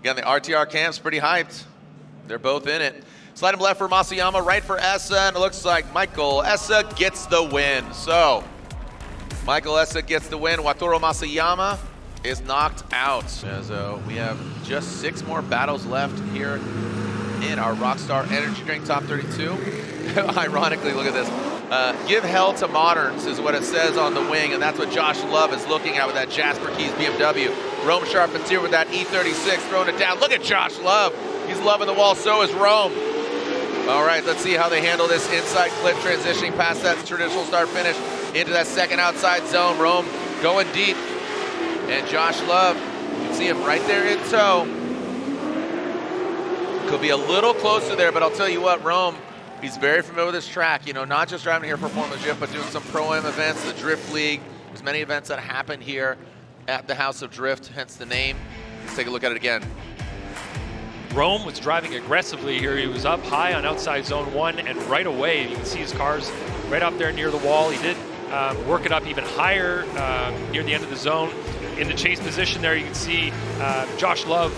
again, the RTR camp's pretty hyped. They're both in it. Slide him left for Masuyama, right for Essa, and it looks like Michael Essa gets the win. So, Michael Essa gets the win. Wataru Masuyama is knocked out. As we have just 6 more battles left here in our Rockstar Energy Drink Top 32. Ironically, look at this. Give hell to moderns is what it says on the wing, and that's what Josh Love is looking at with that Jasper Keys BMW. Rome Sharpentier with that E36 throwing it down. Look at Josh Love. He's loving the wall, so is Rome. All right, let's see how they handle this inside clip, transitioning past that traditional start-finish into that second outside zone. Rome going deep, and Josh Love, you can see him right there in tow. Could be a little closer there, but I'll tell you what, Rome, he's very familiar with this track. You know, not just driving here for Formula Drift, but doing some Pro-Am events, the Drift League. There's many events that happen here at the House of Drift, hence the name. Let's take a look at it again. Rome was driving aggressively here. He was up high on outside zone 1, and right away, you can see his cars right up there near the wall. He did work it up even higher near the end of the zone. In the chase position there, you can see Josh Love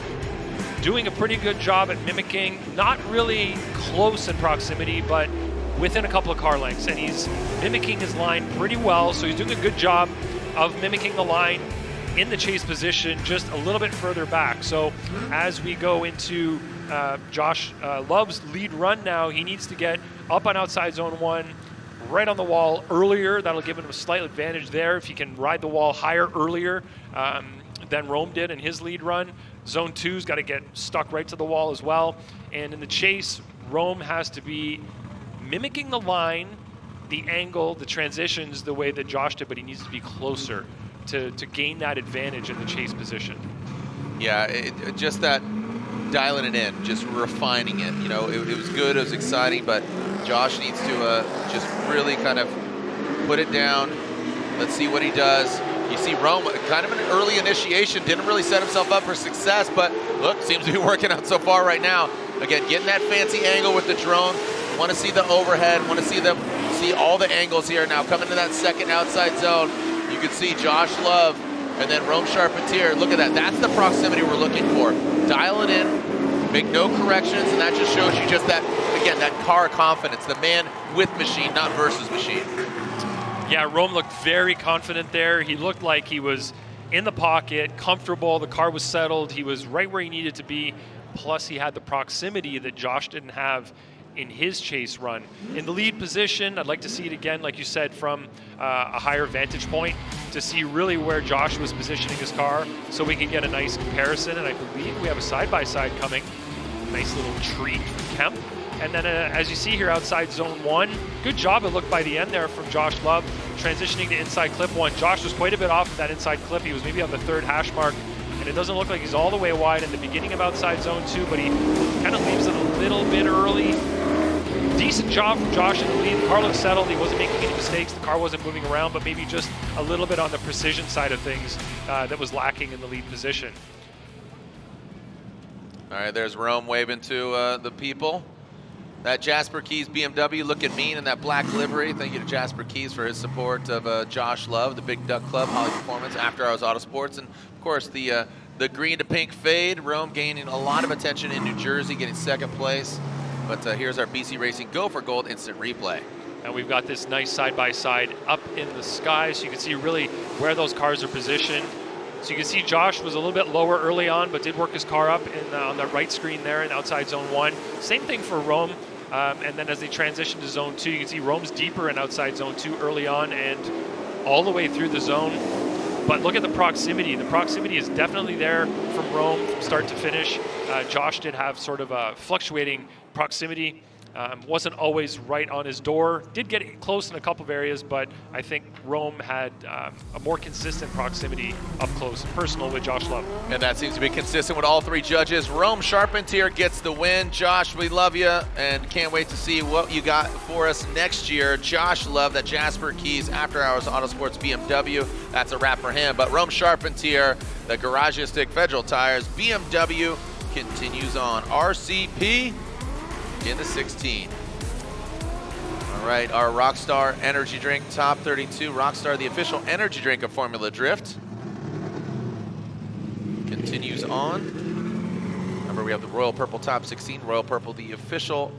doing a pretty good job at mimicking, not really close in proximity, but within a couple of car lengths, and he's mimicking his line pretty well, so he's doing a good job of mimicking the line in the chase position just a little bit further back. So as we go into Josh Love's lead run now, he needs to get up on outside zone 1, right on the wall earlier. That'll give him a slight advantage there if he can ride the wall higher earlier than Rome did in his lead run. Zone 2's got to get stuck right to the wall as well. And in the chase, Rome has to be mimicking the line, the angle, the transitions the way that Josh did, but he needs to be closer to gain that advantage in the chase position. Yeah, just that dialing it in, just refining it. You know, it was good, it was exciting, but Josh needs to just really kind of put it down. Let's see what he does. You see Rome, kind of an early initiation, didn't really set himself up for success, but look, seems to be working out so far right now. Again, getting that fancy angle with the drone. Want to see the overhead, want to see all the angles here. Now coming to that second outside zone, you can see Josh Love and then Rome Sharpentier. Look at that, that's the proximity we're looking for. Dial it in, make no corrections, and that just shows you just that, again, that car confidence, the man with machine, not versus machine. Yeah, Rome looked very confident there. He looked like he was in the pocket, comfortable, the car was settled, he was right where he needed to be, plus he had the proximity that Josh didn't have in his chase run. In the lead position, I'd like to see it again, like you said, from a higher vantage point to see really where Josh was positioning his car so we can get a nice comparison, and I believe we have a side-by-side coming. Nice little treat from Kemp. And then as you see here outside zone 1, good job it looked by the end there from Josh Love, transitioning to inside clip 1. Josh was quite a bit off of that inside clip. He was maybe on the 3rd hash mark, and it doesn't look like he's all the way wide in the beginning of outside zone 2, but he kind of leaves it a little bit early. Decent job from Josh in the lead. The car looked settled. He wasn't making any mistakes. The car wasn't moving around, but maybe just a little bit on the precision side of things that was lacking in the lead position. All right, there's Rome waving to the people. That Jasper Keys BMW looking mean in that black livery. Thank you to Jasper Keys for his support of Josh Love, the Big Duck Club, Holly Performance, After Hours Autosports, and of course the green to pink fade. Rome gaining a lot of attention in New Jersey, getting 2nd place. But here's our BC Racing Go for Gold instant replay. And we've got this nice side-by-side up in the sky, so you can see really where those cars are positioned. So you can see Josh was a little bit lower early on, but did work his car up on the right screen there in outside zone 1. Same thing for Rome. And then as they transition to zone 2, you can see Rome's deeper in outside zone 2 early on and all the way through the zone. But look at the proximity. The proximity is definitely there from Rome from start to finish. Josh did have sort of a fluctuating proximity. Wasn't always right on his door. Did get close in a couple of areas, but I think Rome had a more consistent proximity up close and personal with Josh Love. And that seems to be consistent with all 3 judges. Rome Sharpentier gets the win. Josh, we love you and can't wait to see what you got for us next year. Josh Love, that Jasper Keys After Hours Autosports BMW. That's a wrap for him. But Rome Sharpentier, the Garagistic Federal Tires BMW continues on. RCP in the 16. All right, our Rockstar Energy Drink Top 32. Rockstar, the official energy drink of Formula Drift, continues on. Remember, we have the Royal Purple Top 16. Royal Purple, the official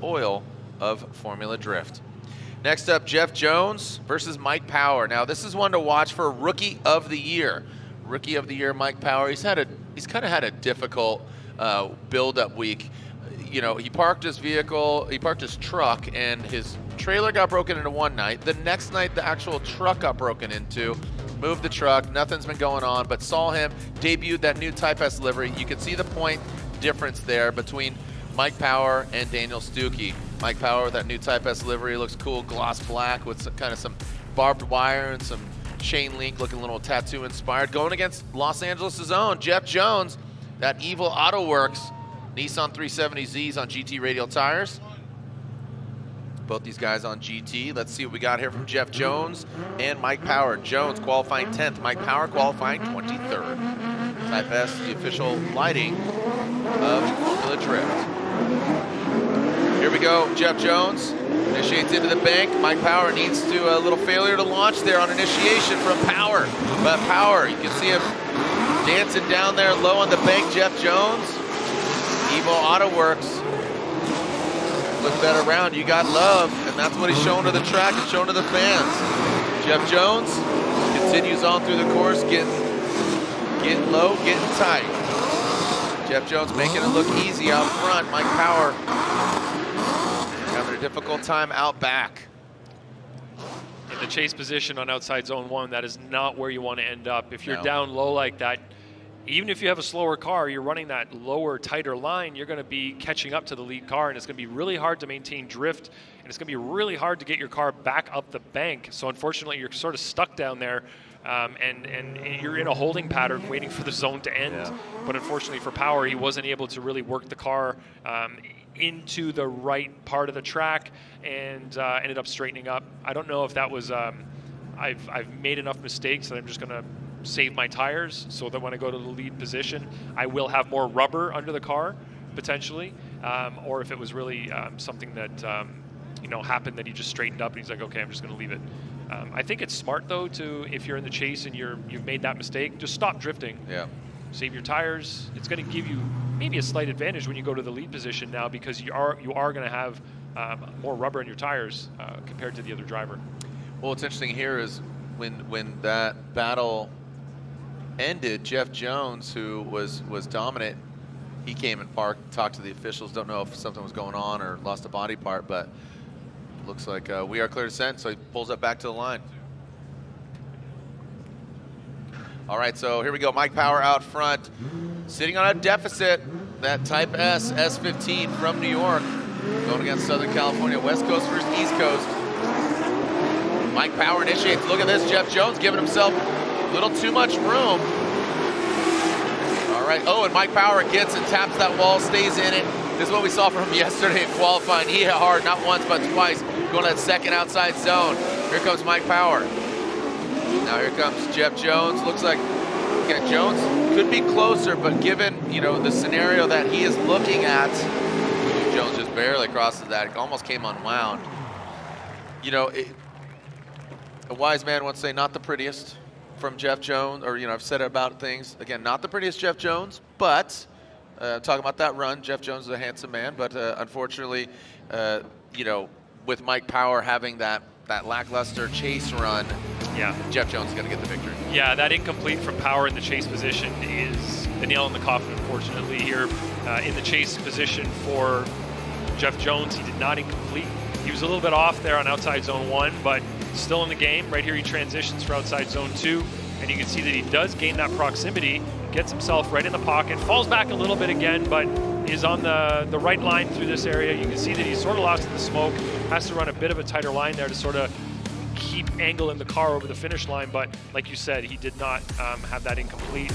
oil of Formula Drift. Next up, Jeff Jones versus Mike Power. Now, this is one to watch for Rookie of the Year. Rookie of the Year, Mike Power. He's kind of had a difficult build-up week. You know, he parked his vehicle, he parked his truck, and his trailer got broken into one night. The next night, the actual truck got broken into. Moved the truck, nothing's been going on, but saw him debut that new Type S livery. You can see the point difference there between Mike Power and Daniel Stooky. Mike Power with that new Type S livery looks cool, gloss black with some barbed wire and some chain link, looking a little tattoo inspired. Going against Los Angeles' own Jeff Jones, that Evil Auto Works Nissan 370Zs on GT radial tires. Both these guys on GT. Let's see what we got here from Jeff Jones and Mike Power. Jones qualifying 10th, Mike Power qualifying 23rd. Type S, the official lighting of Formula Drift. Here we go, Jeff Jones. Initiates into the bank. Mike Power needs to a little failure to launch there on initiation from Power. But Power, you can see him dancing down there low on the bank. Jeff Jones, Evo Auto Works. Flip that around, you got love, and that's what he's showing to the track and showing to the fans. Jeff Jones continues on through the course, getting low, getting tight. Jeff Jones making it look easy out front. Mike Power having a difficult time out back. In the chase position on outside zone 1, that is not where you want to end up. If you're No. down low like that, even if you have a slower car, you're running that lower, tighter line, you're going to be catching up to the lead car, and it's going to be really hard to maintain drift, and it's going to be really hard to get your car back up the bank. So unfortunately, you're sort of stuck down there, and you're in a holding pattern waiting for the zone to end. Yeah. But unfortunately for Power, he wasn't able to really work the car into the right part of the track, and ended up straightening up. I don't know if that was, I've made enough mistakes that I'm just going to save my tires so that when I go to the lead position, I will have more rubber under the car, potentially, or if it was really something that happened, that he just straightened up and he's like, okay, I'm just going to leave it. I think it's smart though to, if you're in the chase and you've made that mistake, just stop drifting. Yeah. Save your tires. It's going to give you maybe a slight advantage when you go to the lead position now, because you are going to have more rubber in your tires compared to the other driver. Well, what's interesting here is when that battle ended, Jeff Jones, who was dominant, he came and parked, talked to the officials. Don't know if something was going on or lost a body part, but looks like we are clear to send, so he pulls up back to the line. All right, so here we go. Mike Power out front, sitting on a deficit. That Type S S15 from New York, going against Southern California, West Coast versus East Coast. Mike Power initiates. Look at this, Jeff Jones giving himself a little too much room. All right, and Mike Power gets and taps that wall, stays in it. This is what we saw from him yesterday in qualifying. He hit hard, not once, but twice, going to that second outside zone. Here comes Mike Power. Now here comes Jeff Jones. Looks like, again, Jones could be closer, but given, the scenario that he is looking at, Jones just barely crosses that. It almost came unwound. A wise man once say, not the prettiest from Jeff Jones, or, I've said about things. Again, not the prettiest Jeff Jones, but talking about that run, Jeff Jones is a handsome man, but unfortunately, with Mike Power having that lackluster chase run, Yeah. Jeff Jones is going to get the victory. Yeah, that incomplete from Power in the chase position is the nail in the coffin, unfortunately, here. In the chase position for Jeff Jones, he did not incomplete. He was a little bit off there on outside zone 1, but still in the game. Right here, he transitions for outside zone 2, and you can see that he does gain that proximity, gets himself right in the pocket, falls back a little bit again, but is on the right line through this area. You can see that he's sort of lost in the smoke, has to run a bit of a tighter line there to sort of keep angle in the car over the finish line, but like you said, he did not have that incomplete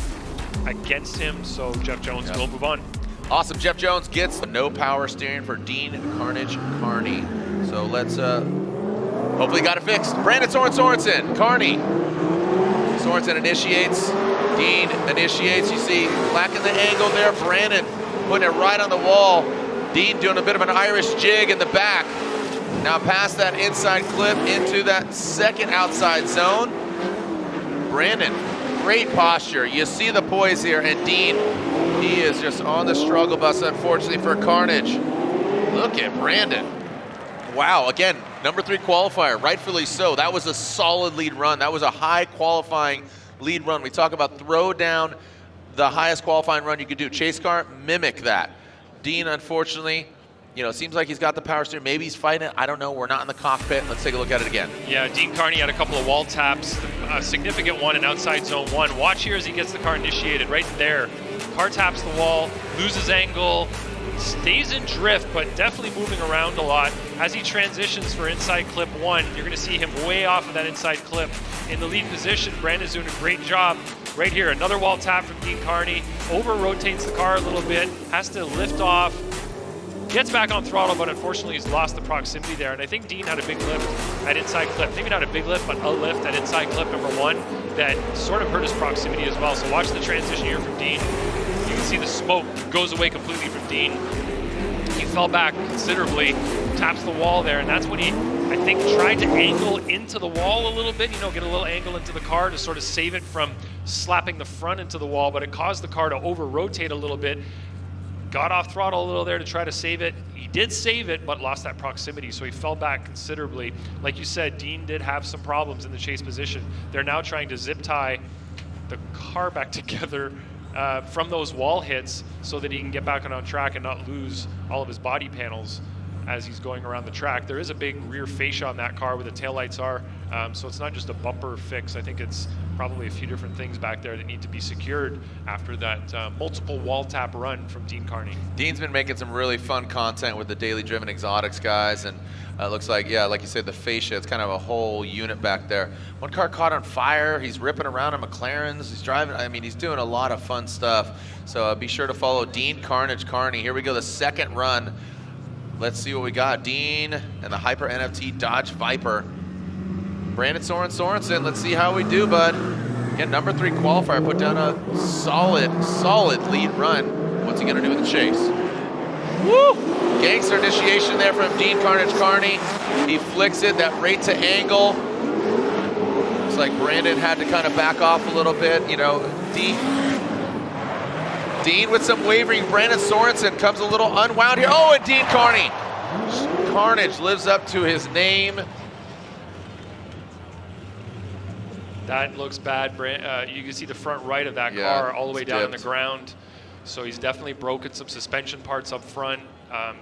against him, so Jeff Jones will move on. Awesome. Jeff Jones gets the no power steering for Dean Carney. So let's hopefully got it fixed. Brandon Sorensen, Carney. Sorensen initiates. Dean initiates. You see, lacking the angle there. Brandon putting it right on the wall. Dean doing a bit of an Irish jig in the back. Now past that inside clip into that second outside zone. Brandon, great posture. You see the poise here, and Dean, he is just on the struggle bus, unfortunately, for Carnage. Look at Brandon. Wow, again, number 3 qualifier, rightfully so. That was a solid lead run. That was a high qualifying lead run. We talk about throw down, the highest qualifying run you could do. Chase car, mimic that. Dean, unfortunately, it seems like he's got the power steering. Maybe he's fighting it. I don't know. We're not in the cockpit. Let's take a look at it again. Yeah, Dean Carney had a couple of wall taps, a significant one in outside zone 1. Watch here as he gets the car initiated right there. Car taps the wall, loses angle, stays in drift, but definitely moving around a lot. As he transitions for inside clip 1, you're going to see him way off of that inside clip. In the lead position, Brandon's doing a great job. Right here, another wall tap from Dean Carney. Over-rotates the car a little bit, has to lift off. Gets back on throttle, but unfortunately he's lost the proximity there. And I think Dean had a big lift at inside clip. Maybe not a big lift, but a lift at inside clip number 1 that sort of hurt his proximity as well. So watch the transition here from Dean. You can see the smoke goes away completely from Dean. He fell back considerably, taps the wall there, and that's when he, I think, tried to angle into the wall a little bit, you know, get a little angle into the car to sort of save it from slapping the front into the wall, but it caused the car to over-rotate a little bit. Got off throttle a little there to try to save it. He did save it, but lost that proximity, so he fell back considerably. Like you said, Dean did have some problems in the chase position. They're now trying to zip tie the car back together from those wall hits so that he can get back on track and not lose all of his body panels as he's going around the track. There is a big rear fascia on that car where the taillights are, so it's not just a bumper fix. I think it's probably a few different things back there that need to be secured after that multiple wall tap run from Dean Carney. Dean's been making some really fun content with the Daily Driven Exotics guys, and it looks like, yeah, like you said, the fascia, it's kind of a whole unit back there. One car caught on fire. He's ripping around in McLarens. He's driving, I mean, he's doing a lot of fun stuff. So be sure to follow Dean Carnage Carney. Here we go, the second run. Let's see what we got. Dean and the Hyper NFT Dodge Viper. Brandon Sorensen, let's see how we do, bud. Again, number 3 qualifier, put down a solid lead run. What's he gonna do with the chase? Woo! Gangster initiation there from Dean Carnage Carney. He flicks it, that right to angle. Looks like Brandon had to kind of back off a little bit. You know, Dean with some wavering. Brandon Sorensen comes a little unwound here. Oh, and Dean Carney. Carnage lives up to his name. That looks bad. You can see the front right of that car all the way down on the ground. So he's definitely broken some suspension parts up front.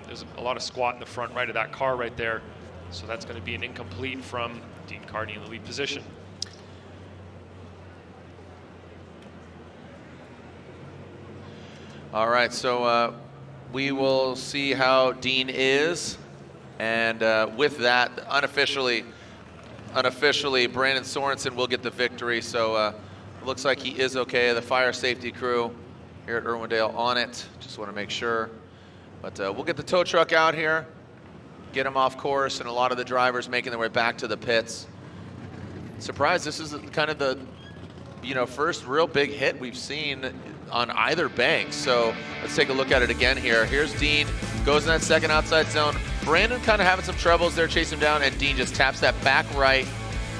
There's a lot of squat in the front right of that car right there. So that's going to be an incomplete from Dean Carney in the lead position. All right, so we will see how Dean is. And with that, unofficially, Brandon Sorensen will get the victory. So it looks like he is okay. The fire safety crew here at Irwindale on it. Just want to make sure. But we'll get the tow truck out here, get him off course, and a lot of the drivers making their way back to the pits. Surprised, this is kind of the first real big hit we've seen on either bank. So let's take a look at it again here. Here's Dean, goes in that second outside zone. Brandon kind of having some troubles there, chasing him down, and Dean just taps that back right.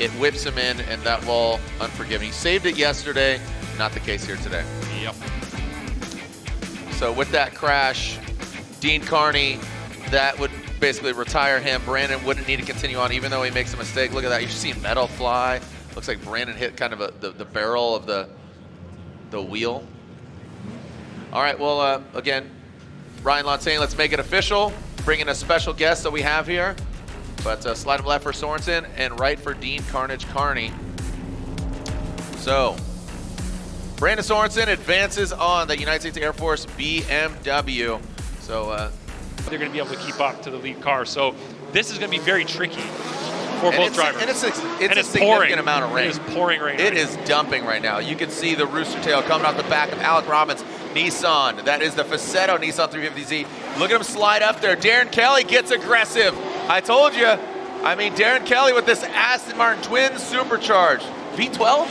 It whips him in, and that wall, unforgiving. He saved it yesterday, not the case here today. Yep. So with that crash, Dean Carney, that would basically retire him. Brandon wouldn't need to continue on, even though he makes a mistake. Look at that, you see metal fly. Looks like Brandon hit kind of the barrel of the wheel. All right, well, again, Ryan Lontaine, let's make it official. Bring in a special guest that we have here. But slide him left for Sorensen and right for Dean Carnage Carney. So, Brandon Sorensen advances on the United States Air Force BMW. So they're going to be able to keep up to the lead car. So this is going to be very tricky for both drivers. And it's a pouring. significant amount of rain. It is pouring right now. It is dumping right now. You can see the rooster tail coming off the back of Alec Robbins' Nissan. That is the Facetto Nissan 350Z. Look at him slide up there. Darren Kelly gets aggressive. I told you. I mean, Darren Kelly with this Aston Martin twin supercharged. V12?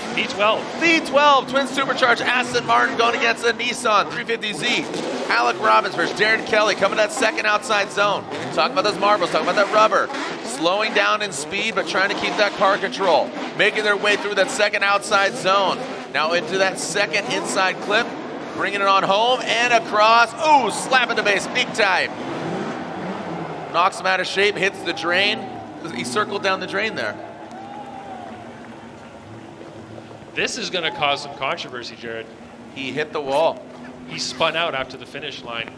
V12, twin supercharged Aston Martin going against a Nissan 350Z. Alec Robbins versus Darren Kelly coming that second outside zone. Talking about those marbles, talking about that rubber. Slowing down in speed, but trying to keep that car control. Making their way through that second outside zone. Now into that second inside clip. Bringing it on home and across. Ooh, slapping the base big time. Knocks him out of shape, hits the drain. He circled down the drain there. This is going to cause some controversy, Jared. He hit the wall. He spun out after the finish line.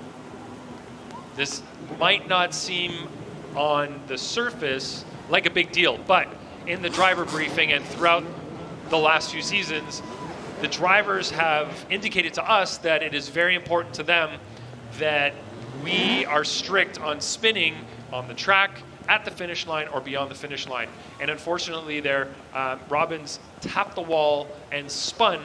This might not seem on the surface like a big deal, but in the driver briefing and throughout the last few seasons, the drivers have indicated to us that it is very important to them that we are strict on spinning on the track, at the finish line, or beyond the finish line. And unfortunately there, Robbins tapped the wall and spun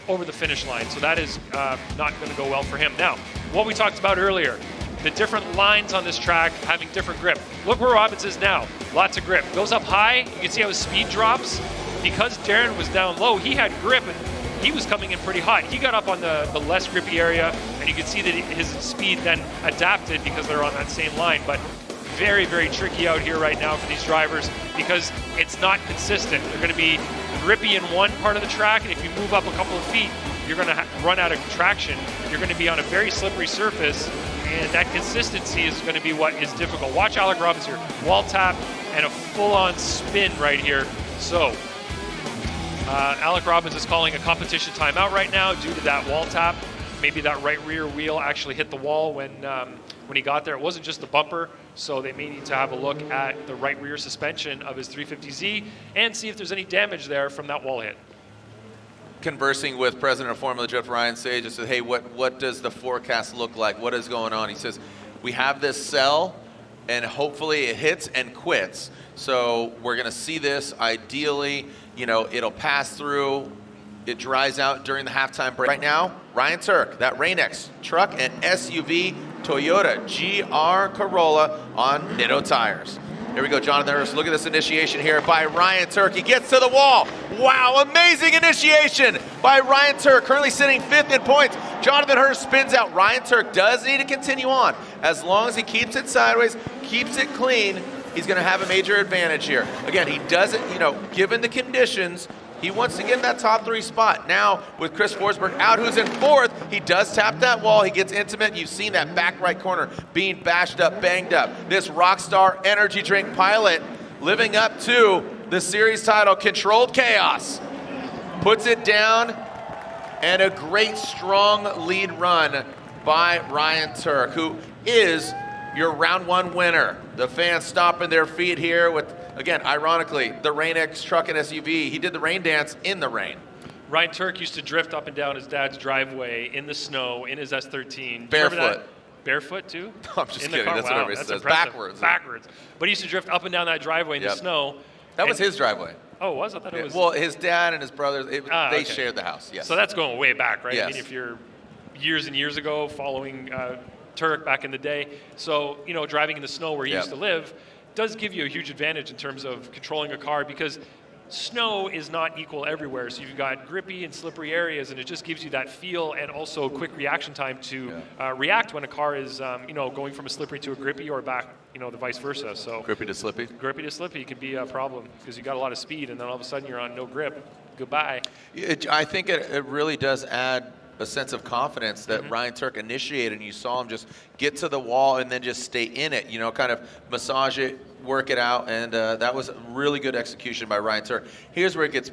over the finish line. So that is not going to go well for him. Now, what we talked about earlier, the different lines on this track having different grip. Look where Robbins is now, lots of grip. Goes up high, you can see how his speed drops. Because Darren was down low, he had grip, and he was coming in pretty hot. He got up on the less grippy area, and you could see that his speed then adapted because they're on that same line. But very, very tricky out here right now for these drivers because it's not consistent. They're going to be grippy in one part of the track, and if you move up a couple of feet, you're going to run out of traction. You're going to be on a very slippery surface, and that consistency is going to be what is difficult. Watch Alec Robbins here. Wall tap and a full-on spin right here. So Alec Robbins is calling a competition timeout right now due to that wall tap. Maybe that right rear wheel actually hit the wall when he got there. It wasn't just the bumper, so they may need to have a look at the right rear suspension of his 350Z and see if there's any damage there from that wall hit. Conversing with President of Formula Drift Ryan Sage, I said, hey, what does the forecast look like? What is going on? He says, we have this cell, and hopefully it hits and quits. So we're going to see this. Ideally, it'll pass through. It dries out during the halftime break. Right now, Ryan Turk, that Rain-X truck and SUV Toyota GR Corolla on Nitto tires. Here we go, Jonathan Hurst. Look at this initiation here by Ryan Turk. He gets to the wall. Wow, amazing initiation by Ryan Turk, currently sitting 5th in points. Jonathan Hurst spins out. Ryan Turk does need to continue on. As long as he keeps it sideways, keeps it clean, he's going to have a major advantage here. Again, he doesn't, given the conditions, he wants to get in that top 3 spot. Now, with Chris Forsberg out, who's in 4th, he does tap that wall. He gets intimate. You've seen that back right corner being bashed up, banged up. This Rockstar energy drink pilot living up to the series title, Controlled Chaos. Puts it down, and a great, strong lead run by Ryan Turk, who is your round 1 winner. The fans stomping their feet here with, again, ironically, the Rain-X truck and SUV. He did the rain dance in the rain. Ryan Turk used to drift up and down his dad's driveway in the snow in his S13. Barefoot. Barefoot too? I'm just kidding. Car? That's Wow, what everybody says. impressive. Backwards. But he used to drift up and down that driveway in the snow. That was his driveway. Oh, was? I thought it was. Well, his dad and his brothers, they okay. shared the house, yes. So that's going way back, right? Yes. I mean, if you're years and years ago following Turk back in the day. So, driving in the snow where he used to live does give you a huge advantage in terms of controlling a car because snow is not equal everywhere. So you've got grippy and slippery areas, and it just gives you that feel and also quick reaction time to react when a car is, going from a slippery to a grippy or back, the vice versa. So grippy to slippy? Grippy to slippy can be a problem because you got a lot of speed, and then all of a sudden you're on no grip. Goodbye. I think it really does add a sense of confidence that Ryan Turk initiated, and you saw him just get to the wall and then just stay in it, kind of massage it, work it out, and that was really good execution by Ryan Turk. Here's where it gets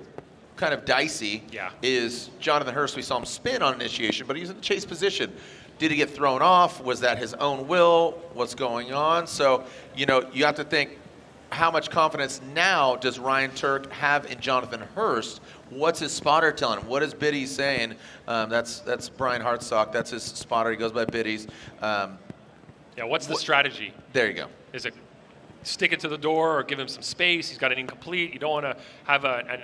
kind of dicey, is Jonathan Hurst. We saw him spin on initiation, but he was in the chase position. Did he get thrown off? Was that his own will? What's going on? So, you have to think, how much confidence now does Ryan Turk have in Jonathan Hurst? What's his spotter telling him? What is Biddies saying? That's Brian Hartsock. That's his spotter. He goes by Biddies. What's the strategy? There you go. Is it stick it to the door or give him some space? He's got it incomplete. You don't want to have an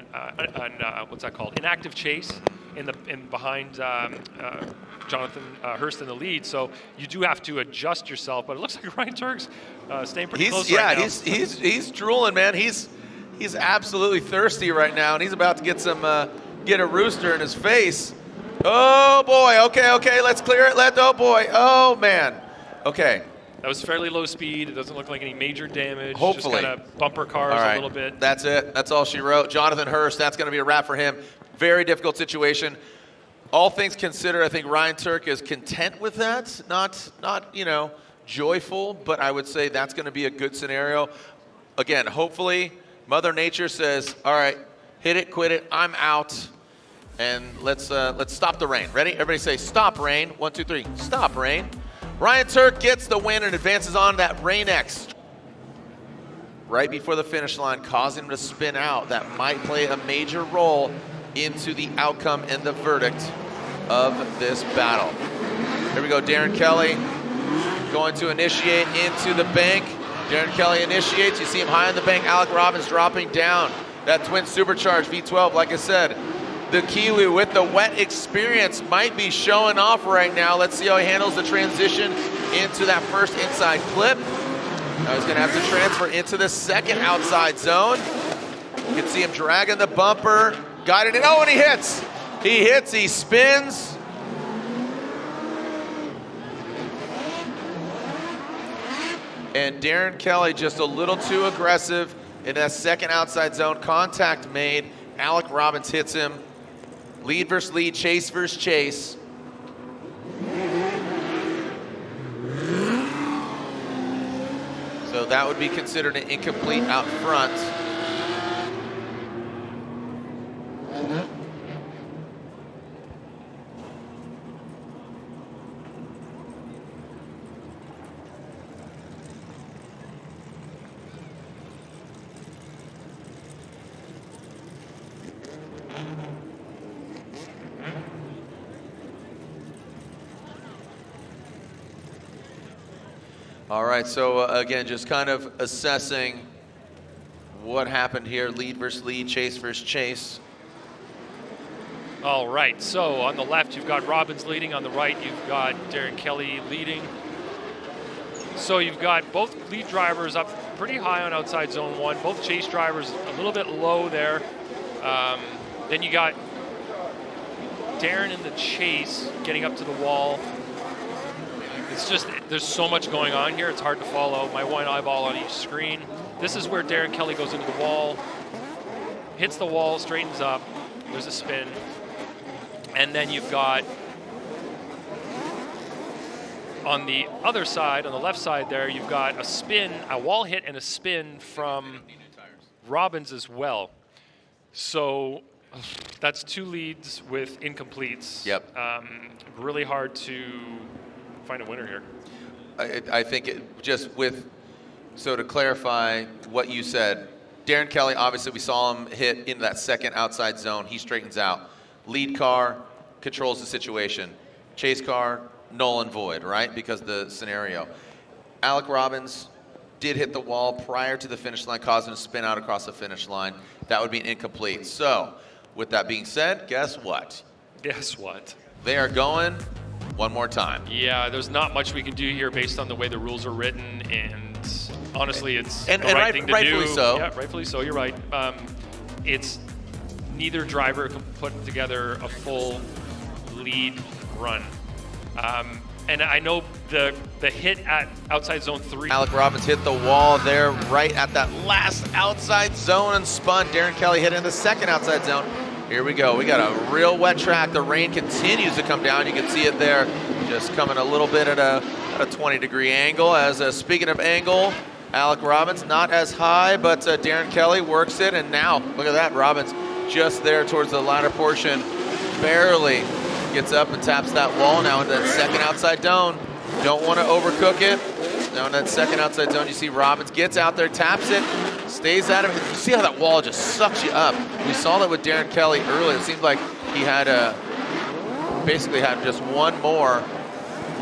what's that called? Inactive chase in behind Jonathan Hurst in the lead. So you do have to adjust yourself. But it looks like Ryan Turk's staying pretty close right now. He's drooling, man. He's absolutely thirsty right now, and he's about to get a rooster in his face. Oh boy. Okay. Let's clear it. Oh man. Okay. That was fairly low speed. It doesn't look like any major damage. Hopefully. Just kind of bumper cars a little bit. That's it. That's all she wrote. Jonathan Hurst, that's going to be a wrap for him. Very difficult situation. All things considered, I think Ryan Turk is content with that. Not joyful, but I would say that's going to be a good scenario. Again, hopefully Mother Nature says, all right, hit it, quit it, I'm out. And let's stop the rain. Ready? Everybody say, stop rain. 1, 2, 3, stop rain. Ryan Turk gets the win and advances on that Rain-X. Right before the finish line, causing him to spin out. That might play a major role into the outcome and the verdict of this battle. Here we go, Darren Kelly going to initiate into the bank. Darren Kelly initiates, you see him high on the bank. Alec Robbins dropping down. That twin supercharged V12, like I said. The Kilu with the wet experience might be showing off right now. Let's see how he handles the transition into that first inside clip. Now he's going to have to transfer into the second outside zone. You can see him dragging the bumper, guided it. Oh, and he hits. He hits, he spins. And Darren Kelly just a little too aggressive in that second outside zone. Contact made. Alec Robbins hits him. Lead versus lead, chase versus chase. So that would be considered an incomplete out front. All right, so again, just kind of assessing what happened here. Lead versus lead, chase versus chase. All right, so on the left, you've got Robbins leading. On the right, you've got Darren Kelly leading. So you've got both lead drivers up pretty high on outside zone 1, both chase drivers a little bit low there. Then you got Darren in the chase getting up to the wall. It's just, there's so much going on here, it's hard to follow. My one eyeball on each screen. This is where Darren Kelly goes into the wall, hits the wall, straightens up, there's a spin. And then you've got, on the other side, on the left side there, you've got a spin, a wall hit and a spin from Robbins as well. So that's 2 leads with incompletes. Yep. Really hard to find a winner here. I think just with, so to clarify what you said, Darren Kelly, obviously we saw him hit in that second outside zone. He straightens out. Lead car controls the situation. Chase car, null and void, right? Because of the scenario. Alec Robbins did hit the wall prior to the finish line, causing a spin out across the finish line. That would be an incomplete. So, with that being said, guess what? Guess what? They are going one more time. Yeah, there's not much we can do here based on the way the rules are written, and honestly, it's the and right thing to rightfully do. So. Yeah, rightfully so. You're right. It's neither driver can put together a full lead run, and I know the hit at outside zone 3. Alec Robbins hit the wall there, right at that last outside zone and spun. Darren Kelly hit in the second outside zone. Here we go. We got a real wet track. The rain continues to come down. You can see it there, just coming a little bit at a 20-degree angle. As speaking of angle, Alec Robbins not as high, but Darren Kelly works it, and now look at that. Robbins just there towards the latter portion, barely gets up and taps that wall now into that second outside zone. Don't want to overcook it. Now in that second outside zone, you see Robbins gets out there, taps it, stays at him. You see how that wall just sucks you up. We saw that with Darren Kelly earlier. It seemed like he had basically had just one more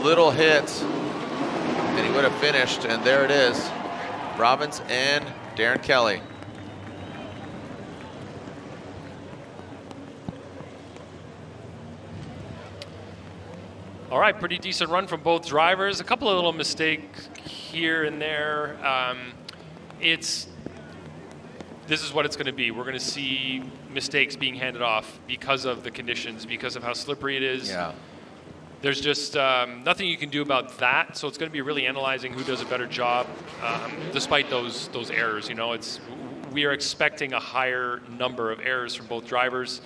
little hit and he would have finished. And there it is, Robbins and Darren Kelly. All right, pretty decent run from both drivers. A couple of little mistakes here and there. This is what it's going to be. We're going to see mistakes being handed off because of the conditions, because of how slippery it is. Yeah. There's just nothing you can do about that. So it's going to be really analyzing who does a better job, despite those errors. You know, we are expecting a higher number of errors from both drivers.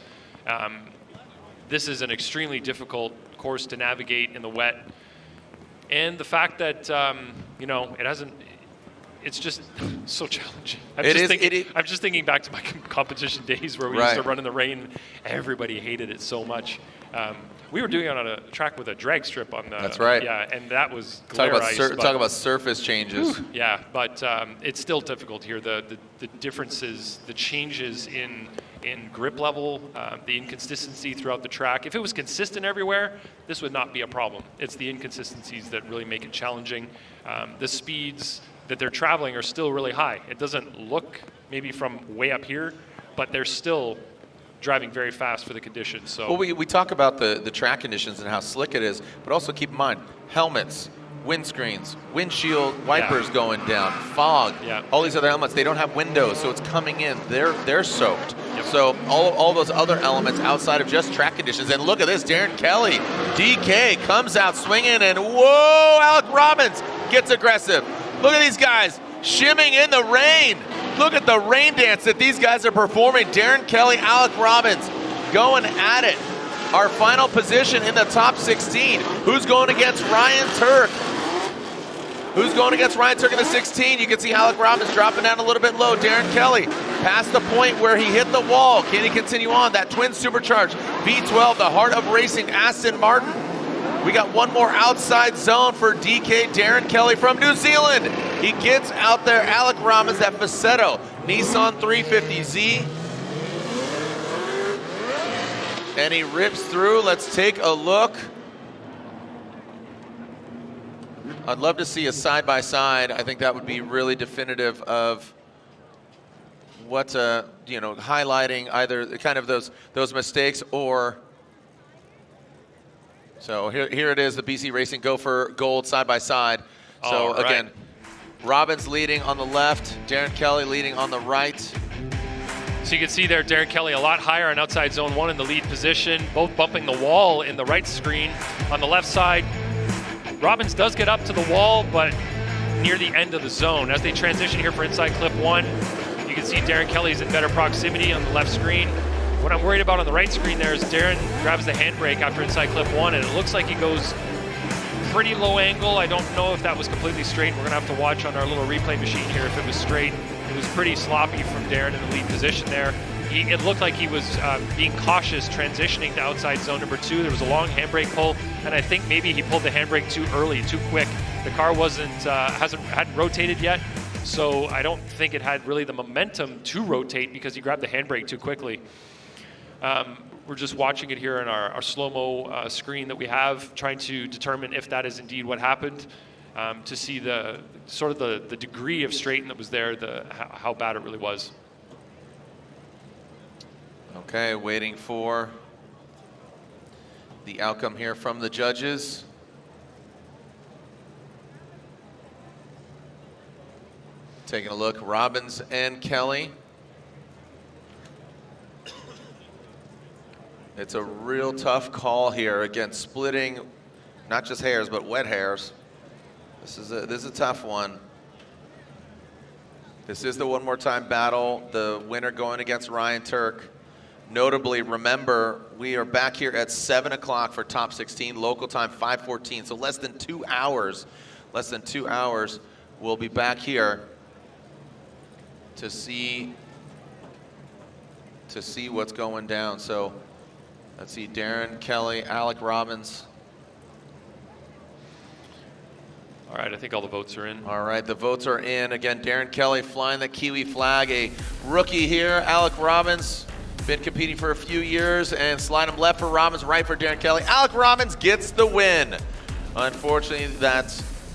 This is an extremely difficult course to navigate in the wet, and the fact that it's just so challenging. I'm just thinking back to my competition days where we used to run in the rain. Everybody hated it so much. We were doing it on a track with a drag strip on the. That's right. Yeah, and that was talk glare about surface changes. Yeah, but it's still difficult here. The differences, the changes in grip level, the inconsistency throughout the track. If it was consistent everywhere, this would not be a problem. It's the inconsistencies that really make it challenging. The speeds that they're traveling are still really high. It doesn't look maybe from way up here, but they're still driving very fast for the conditions. So well, we talk about the track conditions and how slick it is, but also keep in mind, helmets, windscreens, windshield wipers going down, fog, all these other elements. They don't have windows, so it's coming in. They're soaked. So all those other elements outside of just track conditions. And look at this, Darren Kelly, DK comes out swinging, and whoa, Alec Robbins gets aggressive. Look at these guys shimming in the rain. Look at the rain dance that these guys are performing. Darren Kelly, Alec Robbins going at it. Our final position in the top 16. Who's going against Ryan Turk? Who's going against Ryan Turk in the 16? You can see Alec Robbins dropping down a little bit low. Darren Kelly past the point where he hit the wall. Can he continue on? That twin supercharged V12, the heart of racing, Aston Martin. We got one more outside zone for DK, Darren Kelly from New Zealand. He gets out there, Alec Robbins, that Facetto Nissan 350Z. And he rips through. Let's take a look. I'd love to see a side-by-side. I think that would be really definitive of what, highlighting either kind of those mistakes or. So here it is, the BC Racing go for gold side-by-side. So again, Robbins leading on the left, Darren Kelly leading on the right. So you can see there, Darren Kelly a lot higher on outside zone 1 in the lead position, both bumping the wall in the right screen. On the left side, Robbins does get up to the wall, but near the end of the zone. As they transition here for inside clip 1, you can see Darren Kelly's in better proximity on the left screen. What I'm worried about on the right screen there is Darren grabs the handbrake after inside clip 1, and it looks like he goes pretty low angle. I don't know if that was completely straight. We're gonna have to watch on our little replay machine here if it was straight. It was pretty sloppy from Darren in the lead position there. It looked like he was being cautious transitioning to outside zone number 2. There was a long handbrake pull, and I think maybe he pulled the handbrake too early, too quick. The car hadn't rotated yet, so I don't think it had really the momentum to rotate because he grabbed the handbrake too quickly. We're just watching it here on our slow-mo screen that we have, trying to determine if that is indeed what happened, to see the degree of straighten that was there, how bad it really was. Okay, waiting for the outcome here from the judges. Taking a look, Robbins and Kelly. It's a real tough call here. Again, splitting not just hairs, but wet hairs. This is a tough one. This is the one more time battle. The winner going against Ryan Turk. Notably, remember, we are back here at 7 o'clock for top 16, local time 5:14. So less than 2 hours, we'll be back here to see what's going down. So let's see, Darren Kelly, Alec Robbins. All right, I think all the votes are in. All right, the votes are in. Again, Darren Kelly flying the Kiwi flag, a rookie here. Alec Robbins, been competing for a few years, and slide him left for Robbins, right for Darren Kelly. Alec Robbins gets the win. Unfortunately, that's